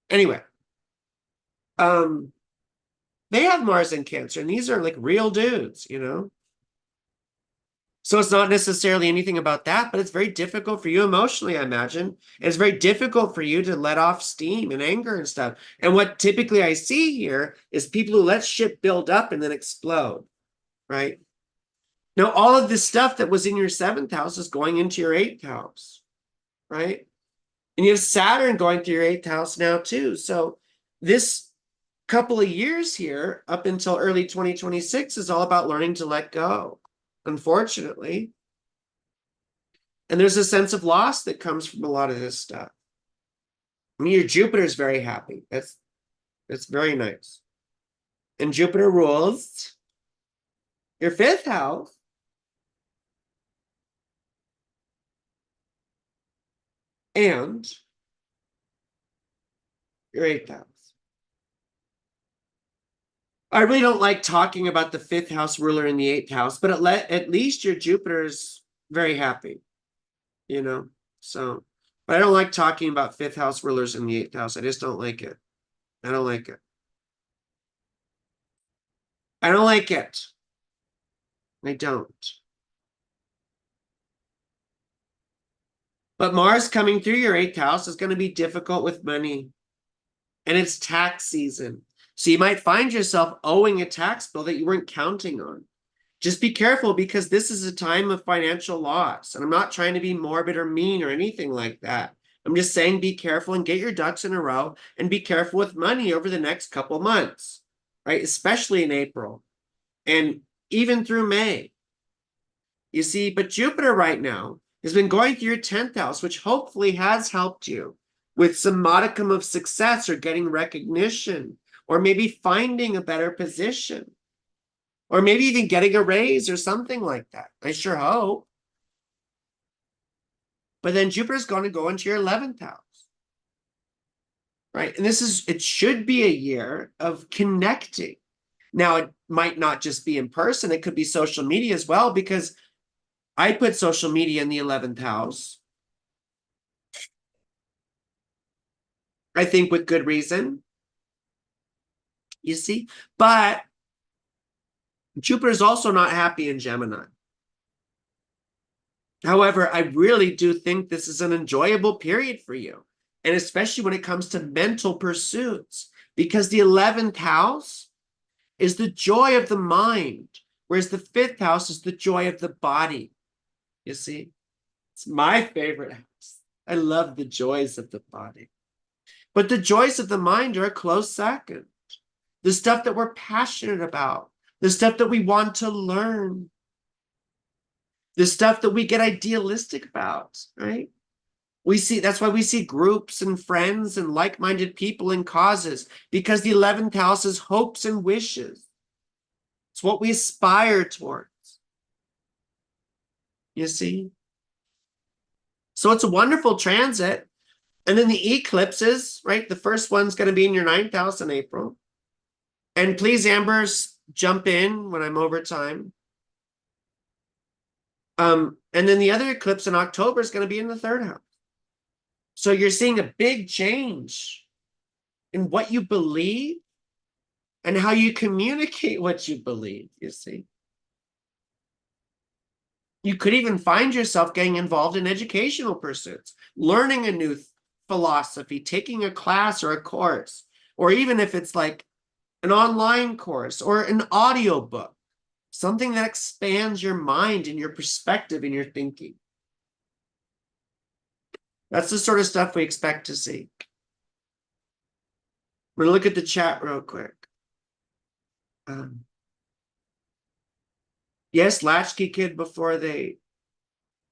Speaker 2: Anyway, they have Mars in Cancer, and these are like real dudes, So it's not necessarily anything about that, but it's very difficult for you emotionally, I imagine. And it's very difficult for you to let off steam and anger and stuff. And what typically I see here is people who let shit build up and then explode, right? Now, all of this stuff that was in your 7th house is going into your 8th house, right? And you have Saturn going through your 8th house now too. So this couple of years here, up until early 2026, is all about learning to let go, unfortunately. And there's a sense of loss that comes from a lot of this stuff. Your Jupiter's very happy. That's very nice. And Jupiter rules your 5th house. And your 8th house. I really don't like talking about the 5th house ruler in the 8th house, but at least your Jupiter's very happy, So, but I don't like talking about 5th house rulers in the 8th house. I just don't like it. I don't like it. I don't like it. I don't. But Mars coming through your 8th house is going to be difficult with money. And it's tax season. So you might find yourself owing a tax bill that you weren't counting on. Just be careful, because this is a time of financial loss. And I'm not trying to be morbid or mean or anything like that. I'm just saying be careful and get your ducks in a row and be careful with money over the next couple months, right? Especially in April and even through May. You see, but Jupiter right now has been going through your 10th house, which hopefully has helped you with some modicum of success or getting recognition, or maybe finding a better position, or maybe even getting a raise or something like that. I sure hope. But then Jupiter's going to go into your 11th house, right? And it should be a year of connecting. Now, it might not just be in person. It could be social media as well, because I put social media in the 11th house. I think with good reason. You see? But Jupiter's also not happy in Gemini. However, I really do think this is an enjoyable period for you. And especially when it comes to mental pursuits, because the 11th house is the joy of the mind, whereas the 5th house is the joy of the body. You see? It's my favorite house. I love the joys of the body. But the joys of the mind are a close second. The stuff that we're passionate about, the stuff that we want to learn, the stuff that we get idealistic about, right? We see, that's why we see groups and friends and like-minded people and causes, because the 11th house is hopes and wishes. It's what we aspire towards. You see? So it's a wonderful transit. And then the eclipses, right? The first one's going to be in your 9th house in April. And please, Ambers, jump in when I'm over time. And then the other eclipse in October is going to be in the 3rd house. So you're seeing a big change in what you believe and how you communicate what you believe, you see. You could even find yourself getting involved in educational pursuits, learning a new philosophy, taking a class or a course, or even if it's like an online course or an audio book, something that expands your mind and your perspective and your thinking. That's the sort of stuff we expect to see. We're going to look at the chat real quick. Yes, Latchkey Kid before they...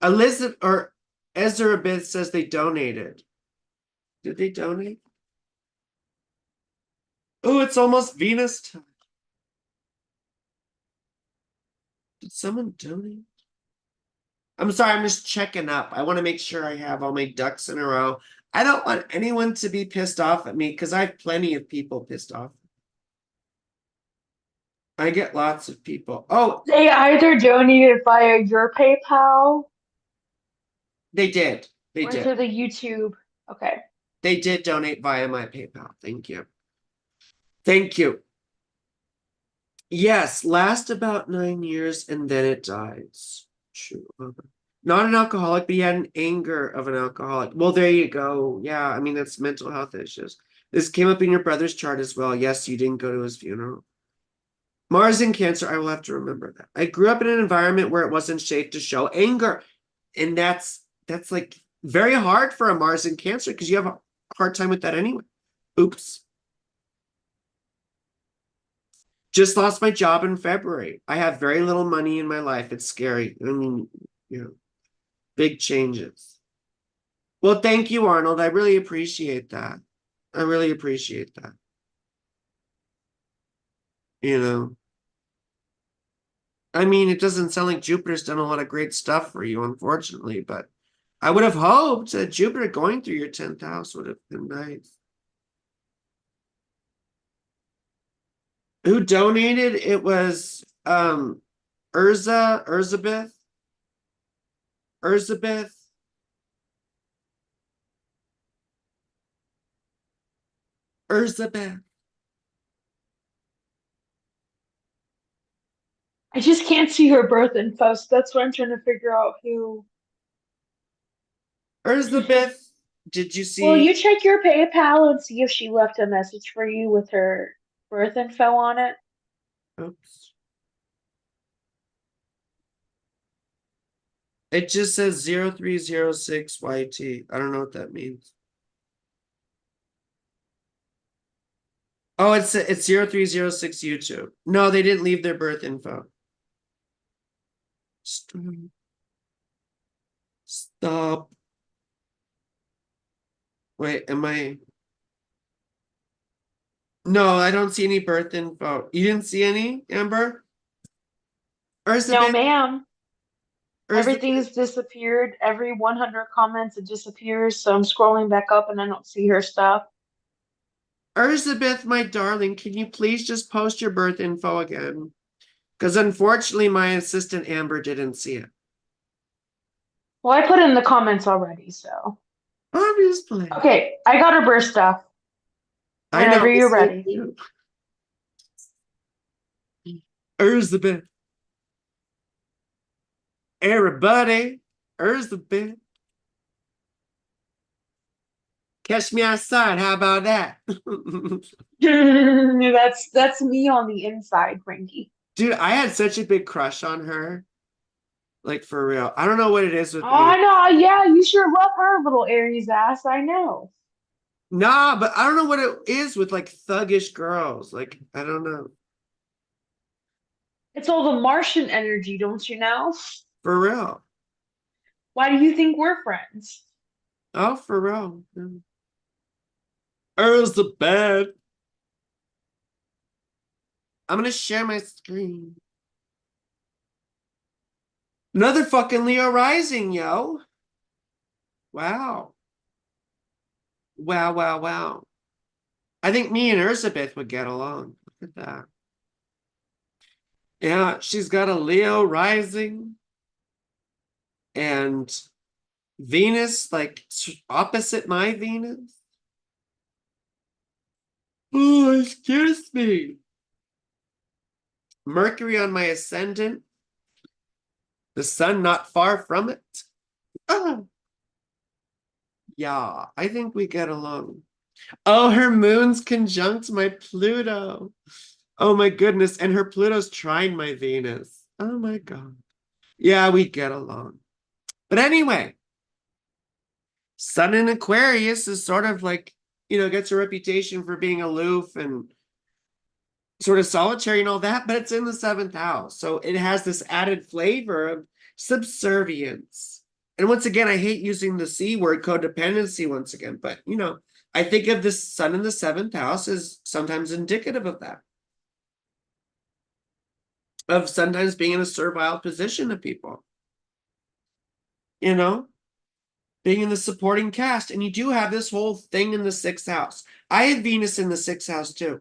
Speaker 2: Elizabeth or Ezra Bith says they donated. Did they donate? Oh, it's almost Venus time. Did someone donate? I'm sorry, I'm just checking up. I want to make sure I have all my ducks in a row. I don't want anyone to be pissed off at me because I have plenty of people pissed off. I get lots of people. Oh,
Speaker 3: They either donated via your PayPal
Speaker 2: they did. They
Speaker 3: or
Speaker 2: did.
Speaker 3: through the YouTube. Okay.
Speaker 2: They did donate via my PayPal. Thank you. Thank you. Yes, last about 9 years and then it dies. True. Not an alcoholic, but he had an anger of an alcoholic. Well, there you go. Yeah, I mean, that's mental health issues. This came up in your brother's chart as well. Yes, you didn't go to his funeral. Mars in Cancer, I will have to remember that. I grew up in an environment where it wasn't safe to show anger. And that's like very hard for a Mars in Cancer because you have a hard time with that anyway. Oops. Just lost my job in February. I have very little money in my life. It's scary. I mean, you know, big changes. Well, thank you, Arnold. I really appreciate that. I really appreciate that. You know, I mean, it doesn't sound like Jupiter's done a lot of great stuff for you, unfortunately, but I would have hoped that Jupiter going through your 10th house would have been nice. Who donated? It was Erzabeth.
Speaker 3: I just can't see her birth info, so that's what I'm trying to figure out who.
Speaker 2: Erzabeth, did you
Speaker 3: Will
Speaker 2: see?
Speaker 3: you check your PayPal and see if she left a message for you with her birth info on it?
Speaker 2: Oops. It just says 0306 YT. I don't know what that means. Oh, it's 0306 YouTube. No, they didn't leave their birth info. Stop. Wait, am I? No, I don't see any birth info. You didn't see any, Amber?
Speaker 3: No,
Speaker 2: Elizabeth?
Speaker 3: ma'am.
Speaker 2: Elizabeth?
Speaker 3: Everything's disappeared. Every 100 comments, it disappears. So I'm scrolling back up and I don't see her stuff.
Speaker 2: Elizabeth, my darling, can you please just post your birth info again? Because unfortunately, my assistant Amber didn't see it.
Speaker 3: Well, I put it in the comments already, so.
Speaker 2: Obviously.
Speaker 3: Okay, I got her birth stuff
Speaker 2: I know.
Speaker 3: whenever you're ready.
Speaker 2: Elizabeth. Everybody. Elizabeth. Catch me outside. How about that?
Speaker 3: That's me on the inside, Frankie.
Speaker 2: Dude, I had such a big crush on her. Like, for real. I don't know what it is with
Speaker 3: Oh,
Speaker 2: me.
Speaker 3: I know. Yeah, you sure love her little Aries ass. I know.
Speaker 2: Nah, but I don't know what it is with like thuggish girls. Like, I don't know.
Speaker 3: It's all the Martian energy, don't you know?
Speaker 2: For real.
Speaker 3: Why do you think we're friends?
Speaker 2: Oh, for real. Yeah. Where's the bed? I'm gonna share my screen. Another fucking Leo rising, yo. Wow. Wow, wow, wow. I think me and Elizabeth would get along. Look at that. Yeah, she's got a Leo rising and Venus, like opposite my Venus. Oh, excuse me. Mercury on my ascendant. The sun not far from it. Ah, yeah, I think we get along. Oh, her moon's conjunct my Pluto. Oh my goodness. And her Pluto's trine my Venus. Oh my God. Yeah, we get along. But anyway, Sun in Aquarius is sort of like, gets a reputation for being aloof and sort of solitary and all that, but it's in the seventh house. So it has this added flavor of subservience. And once again, I hate using the C word, codependency, once again, but I think of the sun in the seventh house as sometimes indicative of that, of sometimes being in a servile position to people, being in the supporting cast. And you do have this whole thing in the sixth house. I have Venus in the sixth house too.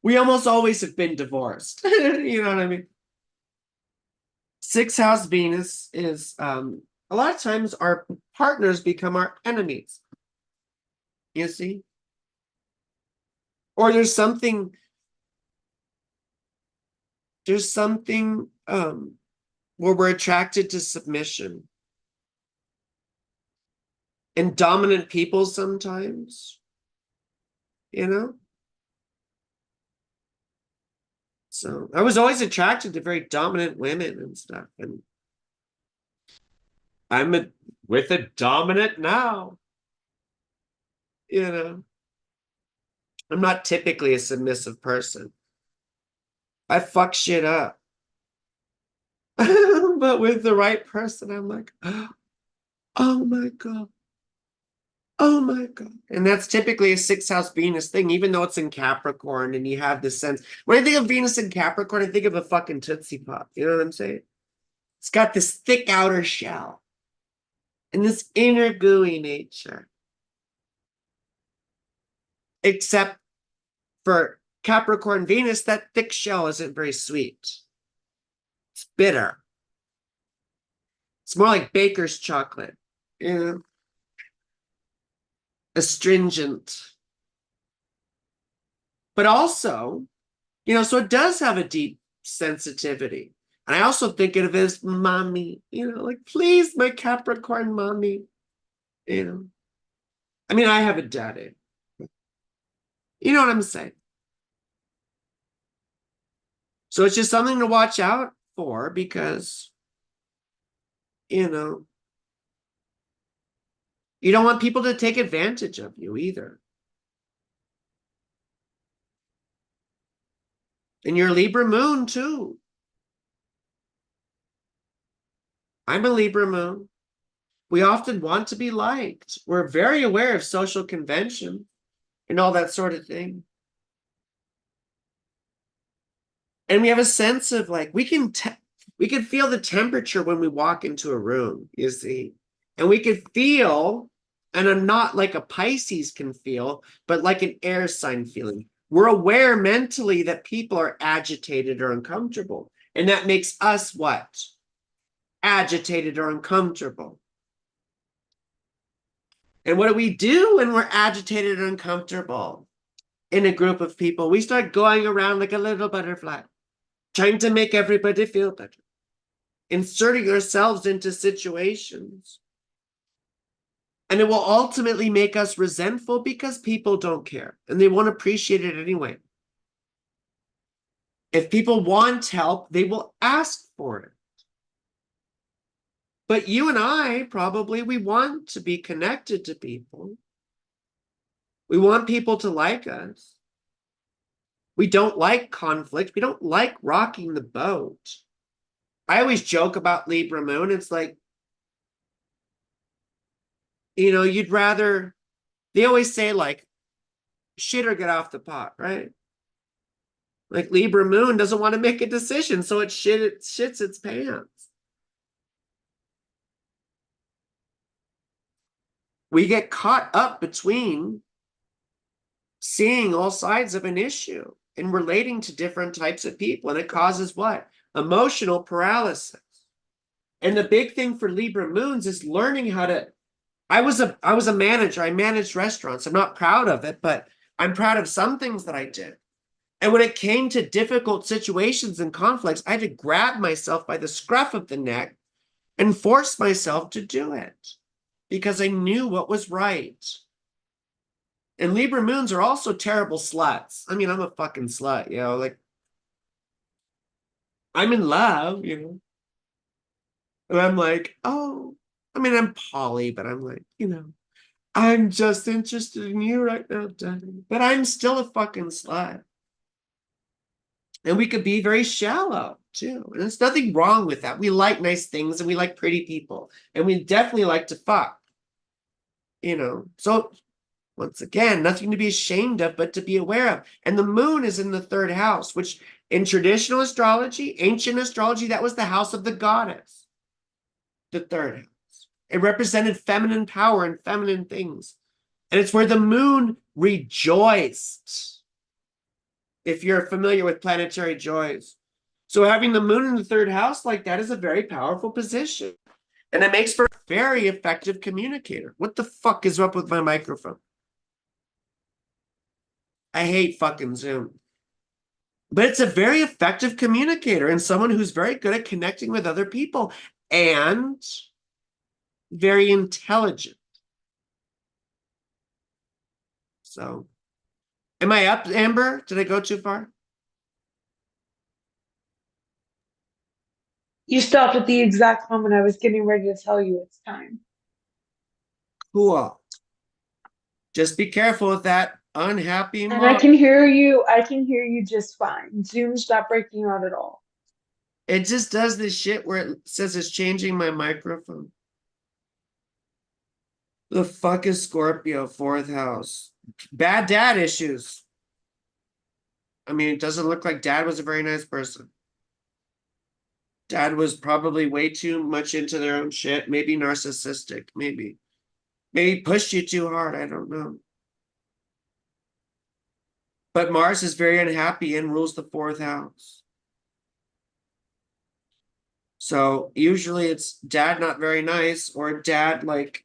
Speaker 2: We almost always have been divorced. You know what I mean? Sixth house Venus is a lot of times our partners become our enemies. You see? Or there's something where we're attracted to submission and dominant people sometimes, you know? So I was always attracted to very dominant women and stuff. And with a dominant now, you know. I'm not typically a submissive person. I fuck shit up. But with the right person, I'm like, oh my God. Oh my God. And that's typically a sixth house Venus thing, even though it's in Capricorn and you have this sense. When I think of Venus in Capricorn, I think of a fucking Tootsie Pop. You know what I'm saying? It's got this thick outer shell and this inner gooey nature. Except for Capricorn Venus, that thick shell isn't very sweet. It's bitter. It's more like baker's chocolate. You know? Astringent. But also, so it does have a deep sensitivity. And I also think of it as mommy, like, please, my Capricorn mommy. I mean, I have a daddy. You know what I'm saying? So it's just something to watch out for because, you don't want people to take advantage of you either. And your Libra moon, too. I'm a Libra moon. We often want to be liked. We're very aware of social convention and all that sort of thing. And we have a sense of like, we can feel the temperature when we walk into a room, you see. And we could feel, and I'm not like a Pisces can feel, but like an air sign feeling. We're aware mentally that people are agitated or uncomfortable. And that makes us what? agitated or uncomfortable. And what do we do when we're agitated and uncomfortable in a group of people? We start going around like a little butterfly, trying to make everybody feel better, inserting ourselves into situations. And it will ultimately make us resentful because people don't care and they won't appreciate it anyway. If people want help, they will ask for it. But you and I, probably, we want to be connected to people. We want people to like us. We don't like conflict. We don't like rocking the boat. I always joke about Libra moon. It's like, you'd rather, they always say like, shit or get off the pot, right? Like Libra moon doesn't want to make a decision, so it shits its pants. We get caught up between seeing all sides of an issue and relating to different types of people, and it causes what? Emotional paralysis. And the big thing for Libra moons is learning how to. I was a manager. I managed restaurants. I'm not proud of it, but I'm proud of some things that I did. And when it came to difficult situations and conflicts, I had to grab myself by the scruff of the neck and force myself to do it because I knew what was right. And Libra moons are also terrible sluts. I mean, I'm a fucking slut, like I'm in love, and I'm like, oh, I mean, I'm poly, but I'm like, I'm just interested in you right now, Daddy. But I'm still a fucking slut. And we could be very shallow too. And there's nothing wrong with that. We like nice things and we like pretty people. And we definitely like to fuck. So once again, nothing to be ashamed of, but to be aware of. And the moon is in the third house, which in traditional astrology, ancient astrology, that was the house of the goddess. The third house. It represented feminine power and feminine things. And it's where the moon rejoiced. If you're familiar with planetary joys. So having the moon in the third house like that is a very powerful position. And it makes for a very effective communicator. What the fuck is up with my microphone? I hate fucking Zoom. But it's a very effective communicator and someone who's very good at connecting with other people and very intelligent. So, am I up, Amber? Did I go too far?
Speaker 3: You stopped at the exact moment I was getting ready to tell you it's time.
Speaker 2: Cool. Just be careful with that unhappy
Speaker 3: And I
Speaker 2: mom.
Speaker 3: can hear you. I can hear you just fine. Zoom stopped breaking out at all.
Speaker 2: It just does this shit where it says it's changing my microphone. The fuck is Scorpio, fourth house? Bad dad issues. I mean, it doesn't look like dad was a very nice person. Dad was probably way too much into their own shit. Maybe narcissistic. Maybe pushed you too hard. I don't know. But Mars is very unhappy and rules the fourth house. So usually it's dad not very nice or dad like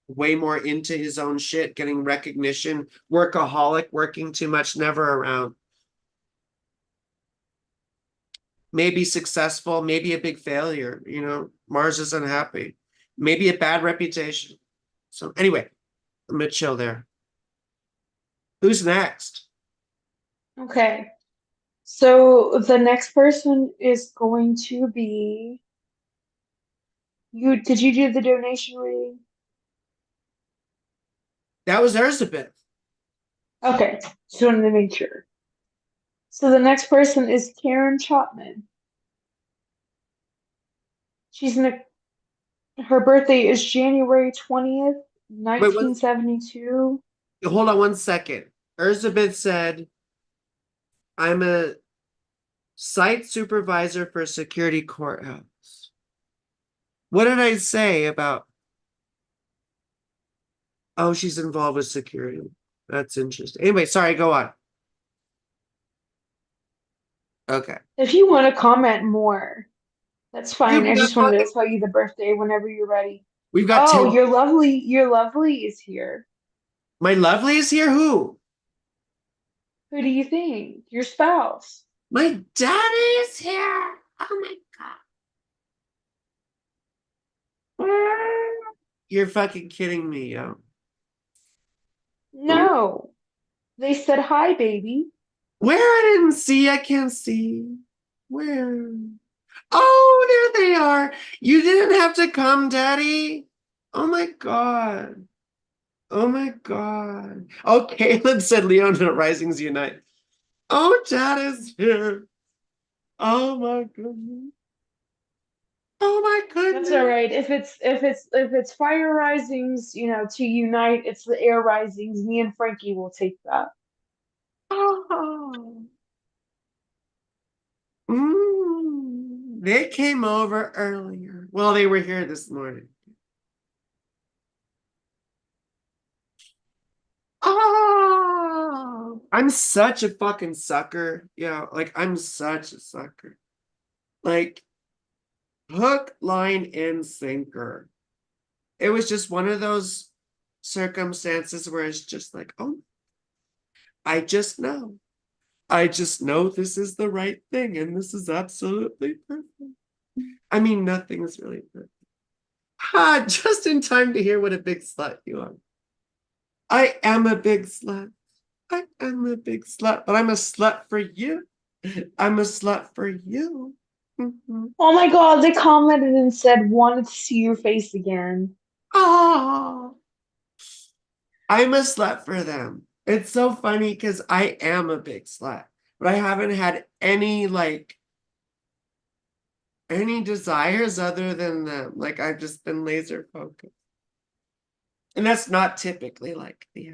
Speaker 2: way more into his own shit, getting recognition, workaholic, working too much, never around. Maybe successful, maybe a big failure, Mars is unhappy. Maybe a bad reputation. So anyway, I'm gonna chill there. Who's next?
Speaker 3: Okay. So the next person is going to be you. Did you do the donation reading?
Speaker 2: That was Elizabeth.
Speaker 3: Okay. Just wanted to make sure. So the next person is Karen Chapman. She's in her birthday is January 20th,
Speaker 2: Wait,
Speaker 3: 1972.
Speaker 2: hold on 1 second. Elizabeth said, I'm a site supervisor for a security courthouse. What did I say about, oh, she's involved with security. That's interesting. Anyway, sorry, go on. Okay.
Speaker 3: If you want to comment more, That's
Speaker 2: Dude,
Speaker 3: fine.
Speaker 2: we
Speaker 3: I
Speaker 2: got
Speaker 3: just wanted
Speaker 2: fucking,
Speaker 3: to tell you the birthday whenever you're ready.
Speaker 2: we've got
Speaker 3: Oh,
Speaker 2: 10.
Speaker 3: your lovely is here.
Speaker 2: My lovely is here. Who?
Speaker 3: Who do you think? Your spouse.
Speaker 2: My daddy is here. Oh my God. You're fucking kidding me, yo.
Speaker 3: No. They said hi, baby.
Speaker 2: Where? I didn't see. I can't see. Where? Oh, there they are. You didn't have to come, Daddy. Oh my God. Oh my God. Oh, Caitlin said Leona Risings Unite. Oh, Dad is here. Oh my goodness. Oh my
Speaker 3: That's all
Speaker 2: goodness.
Speaker 3: right. If it's fire risings, to unite, it's the air risings. Me and Frankie will take that.
Speaker 2: Oh. They came over earlier. Well, they were here this morning. Oh, I'm such a fucking sucker. Yeah, like I'm such a sucker. Like hook, line, and sinker. It was just one of those circumstances where it's just like, oh, I just know. I just know this is the right thing and this is absolutely perfect. I mean, nothing is really perfect. Ha, just in time to hear what a big slut you are. I am a big slut. I am a big slut, but I'm a slut for you. I'm a slut for you. Mhm.
Speaker 3: Oh my God, they commented and said wanted to see your face again.
Speaker 2: Oh, I'm a slut for them. It's so funny because I am a big slut, but I haven't had any desires other than them. Like I've just been laser focused. And that's not typically like the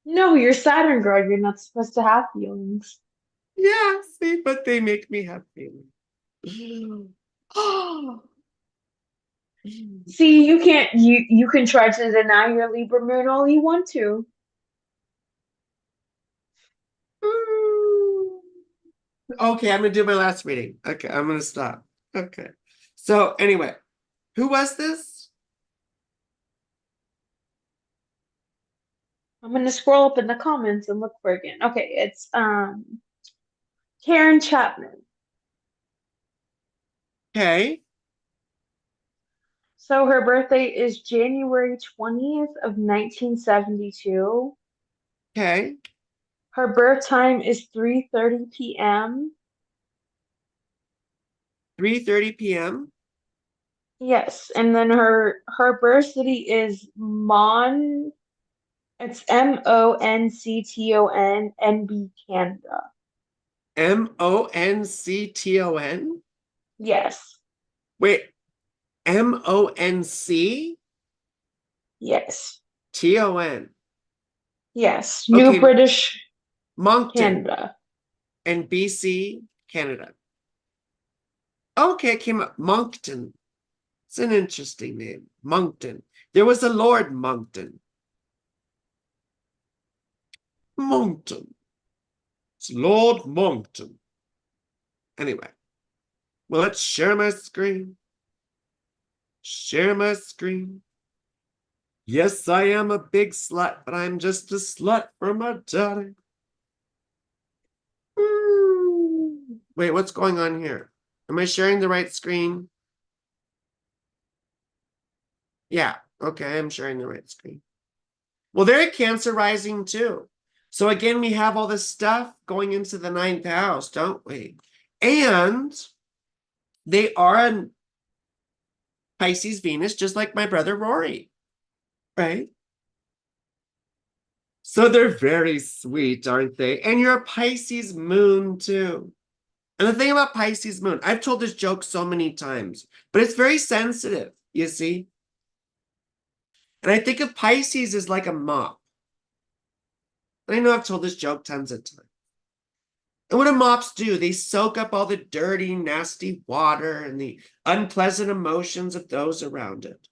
Speaker 3: No, you're Saturn girl. You're not supposed to have feelings.
Speaker 2: yeah, see, but they make me have feelings. Oh.
Speaker 3: See, you can try to deny your Libra moon all you want to.
Speaker 2: Okay, I'm gonna do my last reading. Okay, I'm gonna stop. Okay. So anyway, who was this?
Speaker 3: I'm gonna scroll up in the comments and look for it again. Okay, it's Karen Chapman.
Speaker 2: Okay.
Speaker 3: So her birthday is January 20th of 1972.
Speaker 2: Okay.
Speaker 3: Her birth time is 3:30 p.m.
Speaker 2: 3:30 p.m.
Speaker 3: Yes, and then her birth city is Mon. It's Moncton, NB, Canada.
Speaker 2: Moncton.
Speaker 3: Yes,
Speaker 2: Wait, Moncton.
Speaker 3: yes, yes. New
Speaker 2: Okay,
Speaker 3: British
Speaker 2: Moncton
Speaker 3: Canada.
Speaker 2: and BC, Canada. Okay, it came up. Moncton. It's an interesting name. Moncton. There was a Lord Moncton. Moncton. It's Lord Moncton. Anyway, well, let's share my screen. Share my screen. Yes, I am a big slut, but I'm just a slut for my daddy. Wait, what's going on here? Am I sharing the right screen? Yeah, okay, I'm sharing the right screen. Well, they're Cancer rising too. So again, we have all this stuff going into the ninth house, don't we? And they are in Pisces Venus, just like my brother Rory, right? So they're very sweet, aren't they? And you're a Pisces moon too. And the thing about Pisces moon, I've told this joke so many times, but it's very sensitive, you see? And I think of Pisces as like a mop. And I know I've told this joke tons of times. And what do mops do? They soak up all the dirty, nasty water and the unpleasant emotions of those around it.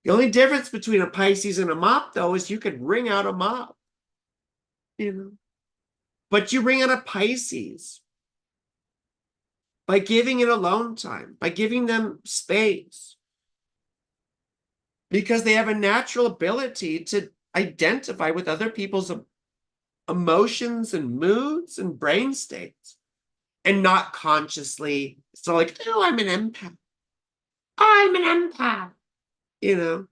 Speaker 2: The only difference between a Pisces and a mop, though, is you could wring out a mop, you know. But you wring out a Pisces. by giving it alone time, by giving them space, because they have a natural ability to identify with other people's emotions and moods and brain states, and not consciously. So like, oh, I'm an empath. I'm an empath. You know,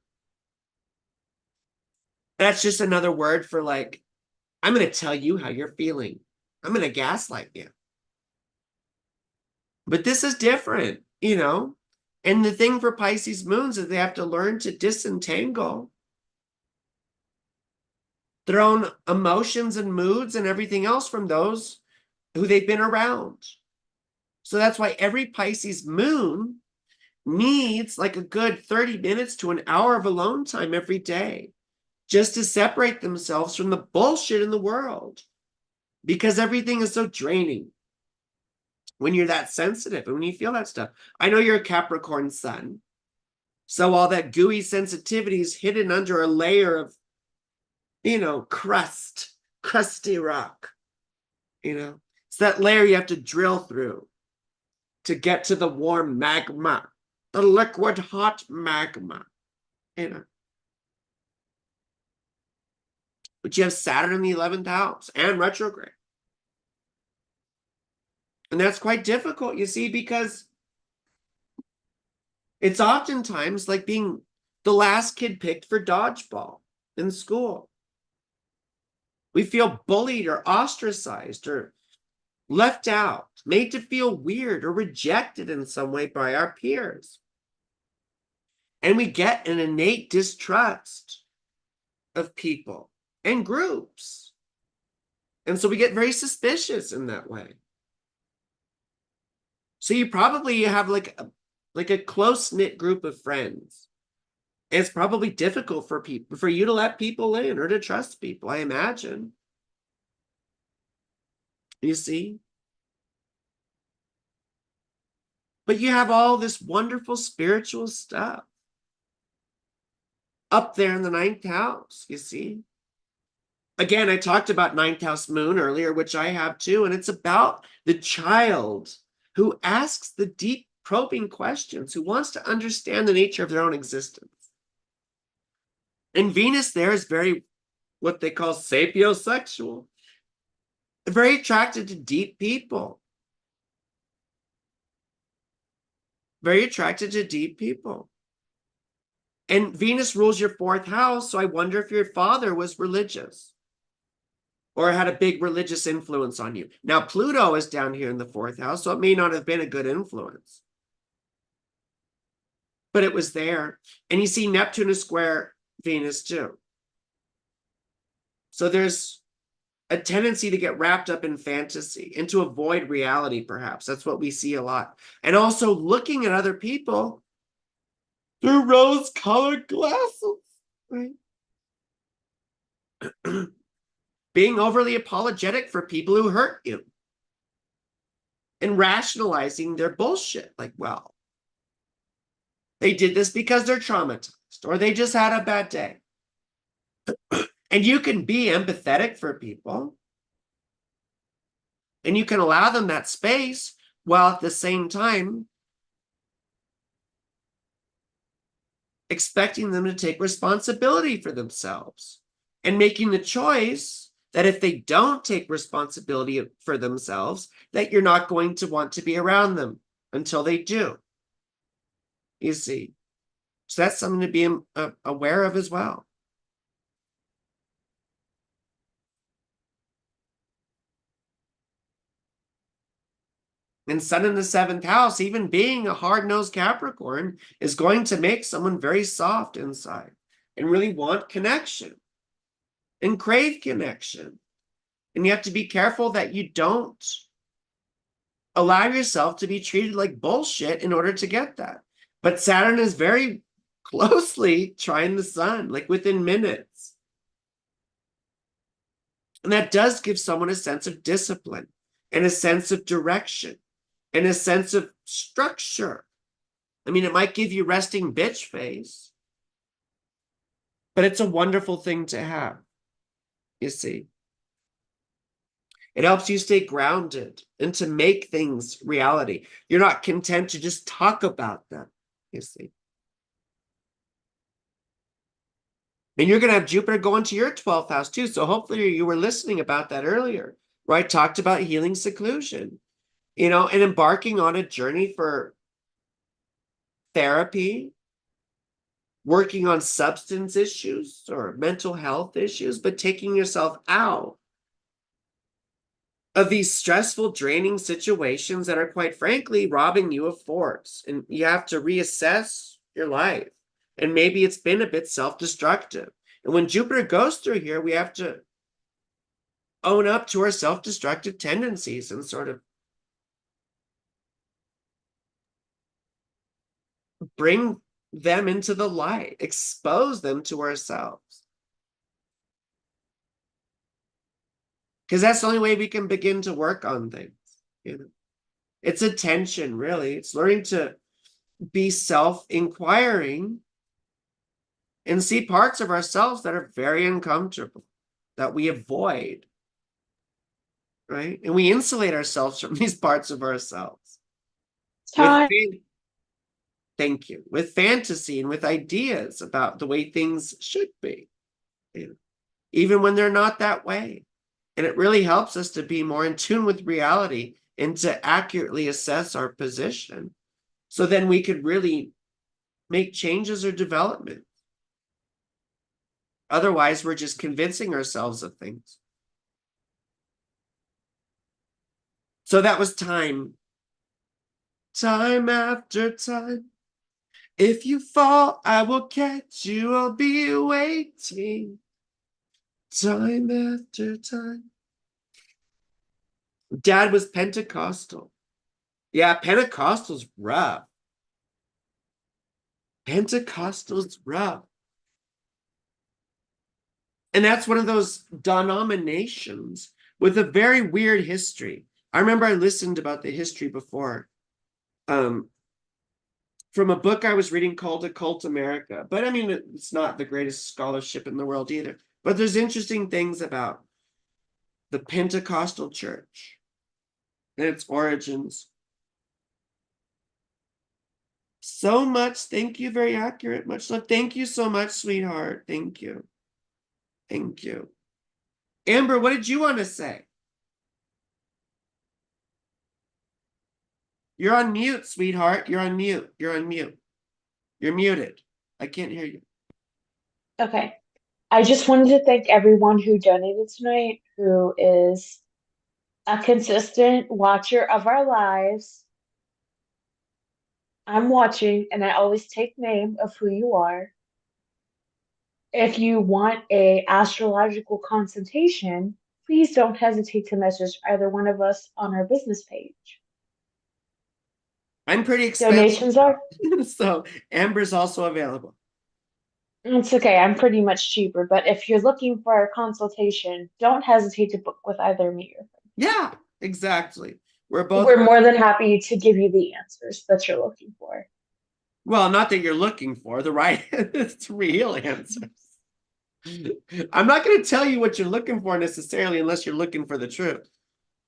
Speaker 2: that's just another word for like, I'm going to tell you how you're feeling. I'm going to gaslight you. But this is different, you know? And the thing for Pisces moons is they have to learn to disentangle their own emotions and moods and everything else from those who they've been around. So that's why every Pisces moon needs like a good 30 minutes to an hour of alone time every day, just to separate themselves from the bullshit in the world, because everything is so draining when you're that sensitive and when you feel that stuff. I know you're a Capricorn sun, so all that gooey sensitivity is hidden under a layer of, you know, crusty rock, you know. It's that layer you have to drill through to get to the warm magma, the liquid hot magma, you know. But you have Saturn in the 11th house and retrograde. And that's quite difficult, you see, because it's oftentimes like being the last kid picked for dodgeball in school. We feel bullied or ostracized or left out, made to feel weird or rejected in some way by our peers. And we get an innate distrust of people and groups. And so we get very suspicious in that way. So you probably have like a close-knit group of friends. And it's probably difficult for people, for you to let people in or to trust people, I imagine. You see? But you have all this wonderful spiritual stuff up there in the 9th house, you see? Again, I talked about 9th house moon earlier, which I have too, and it's about the child who asks the deep probing questions, who wants to understand the nature of their own existence. And Venus there is very, what they call sapiosexual, very attracted to deep people. Very attracted to deep people. And Venus rules your 4th house, so I wonder if your father was religious or had a big religious influence on you. Now, Pluto is down here in the 4th house, so it may not have been a good influence. But it was there. And you see Neptune is square Venus too. So there's a tendency to get wrapped up in fantasy and to avoid reality, perhaps. That's what we see a lot. And also looking at other people through rose-colored glasses, right? Being overly apologetic for people who hurt you and rationalizing their bullshit. Like, well, they did this because they're traumatized or they just had a bad day. And you can be empathetic for people and you can allow them that space while at the same time expecting them to take responsibility for themselves and making the choice that if they don't take responsibility for themselves, that you're not going to want to be around them until they do. You see? So that's something to be aware of as well. And Sun in the 7th house, even being a hard-nosed Capricorn, is going to make someone very soft inside and really want connection and crave connection. And you have to be careful that you don't allow yourself to be treated like bullshit in order to get that. But Saturn is very closely trying the Sun, like within minutes. And that does give someone a sense of discipline and a sense of direction and a sense of structure. I mean, it might give you resting bitch face, but it's a wonderful thing to have, you see. It helps you stay grounded and to make things reality. You're not content to just talk about them, you see. And you're going to have Jupiter go into your 12th house too. So hopefully you were listening about that earlier, where I talked about healing seclusion, you know, and embarking on a journey for therapy, working on substance issues or mental health issues, but taking yourself out of these stressful, draining situations that are, quite frankly, robbing you of force. And you have to reassess your life. And maybe it's been a bit self-destructive. And when Jupiter goes through here, we have to own up to our self-destructive tendencies and sort of bring them into the light, expose them to ourselves. Because that's the only way we can begin to work on things. You know, it's attention, really. It's learning to be self-inquiring and see parts of ourselves that are very uncomfortable, that we avoid, right? And we insulate ourselves from these parts of ourselves with
Speaker 3: Time.
Speaker 2: thank you, with fantasy and with ideas about the way things should be, you know, even when they're not that way. And it really helps us to be more in tune with reality and to accurately assess our position. So then we could really make changes or development. Otherwise, we're just convincing ourselves of things. So that was time. Time after time. If you fall, I will catch you. I'll be waiting. Time after time. Dad was Pentecostal. Yeah, Pentecostal's rough. Pentecostal's rough. And that's one of those denominations with a very weird history. I remember I listened about the history before from a book I was reading called Occult America. But I mean, it's not the greatest scholarship in the world either. But there's interesting things about the Pentecostal church and its origins. So much. Thank you. Very accurate. Much love. Thank you so much, sweetheart. Thank you. Thank you. Amber, what did you want to say? You're on mute, sweetheart. You're on mute. You're on mute. You're muted. I can't hear you.
Speaker 3: Okay. I just wanted to thank everyone who donated tonight, who is a consistent watcher of our lives. I'm watching, and I always take name of who you are. If you want a astrological consultation, please don't hesitate to message either one of us on our business page.
Speaker 2: I'm pretty expensive,
Speaker 3: Donations are,
Speaker 2: so Amber's also available.
Speaker 3: it's okay, I'm pretty much cheaper, but if you're looking for a consultation, don't hesitate to book with either me or her.
Speaker 2: Yeah, exactly. We're both,
Speaker 3: We're more than happy to give you the answers that you're looking for.
Speaker 2: well, not that you're looking for the right, it's real answers. I'm not going to tell you what you're looking for necessarily unless you're looking for the truth.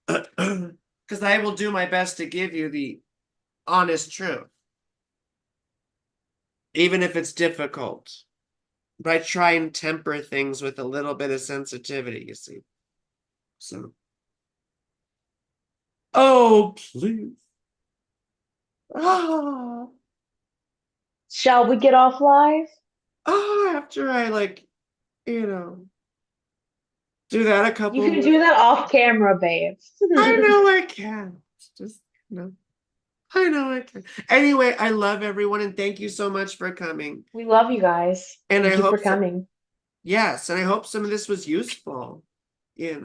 Speaker 2: Because I will do my best to give you the honest truth, even if it's difficult. But I try and temper things with a little bit of sensitivity, you see. So, oh, please. Ah,
Speaker 3: Shall we get off live?
Speaker 2: after I, like, you know, do that a couple
Speaker 3: You can
Speaker 2: more.
Speaker 3: do that off camera, babe.
Speaker 2: I know I can. It's just, you know, I know I can. Anyway, I love everyone and thank you so much for coming.
Speaker 3: We love you guys.
Speaker 2: And
Speaker 3: Thank
Speaker 2: I
Speaker 3: you for
Speaker 2: hope so,
Speaker 3: coming.
Speaker 2: yes, and I hope some of this was useful, you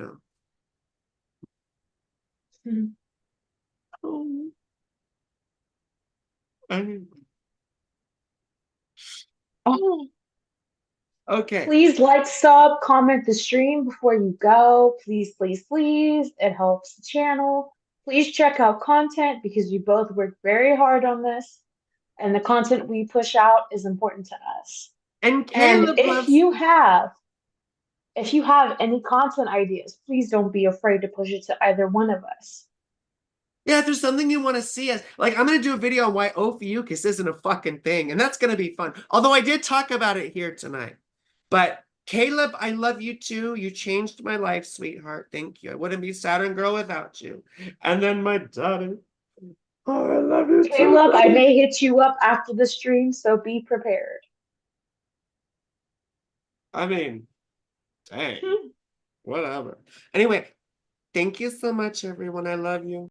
Speaker 2: know. Oh, anyway. Oh, okay.
Speaker 3: Please like, sub, comment the stream before you go. Please, please, please. It helps the channel. Please check out content because we both work very hard on this, and the content we push out is important to us.
Speaker 2: And
Speaker 3: And
Speaker 2: Caleb
Speaker 3: if
Speaker 2: loves,
Speaker 3: you have if you have any content ideas, please don't be afraid to push it to either one of us.
Speaker 2: Yeah, if there's something you want to see us, like I'm gonna do a video on why Ophiuchus isn't a fucking thing, and that's gonna be fun. Although I did talk about it here tonight. But Caleb, I love you too. You changed my life, sweetheart. Thank you. I wouldn't be Saturn Girl without you. And then my daughter. Oh, I love you too,
Speaker 3: Caleb, I
Speaker 2: buddy.
Speaker 3: may hit you up after the stream, so be prepared.
Speaker 2: I mean, dang, whatever. Anyway, thank you so much, everyone. I love you.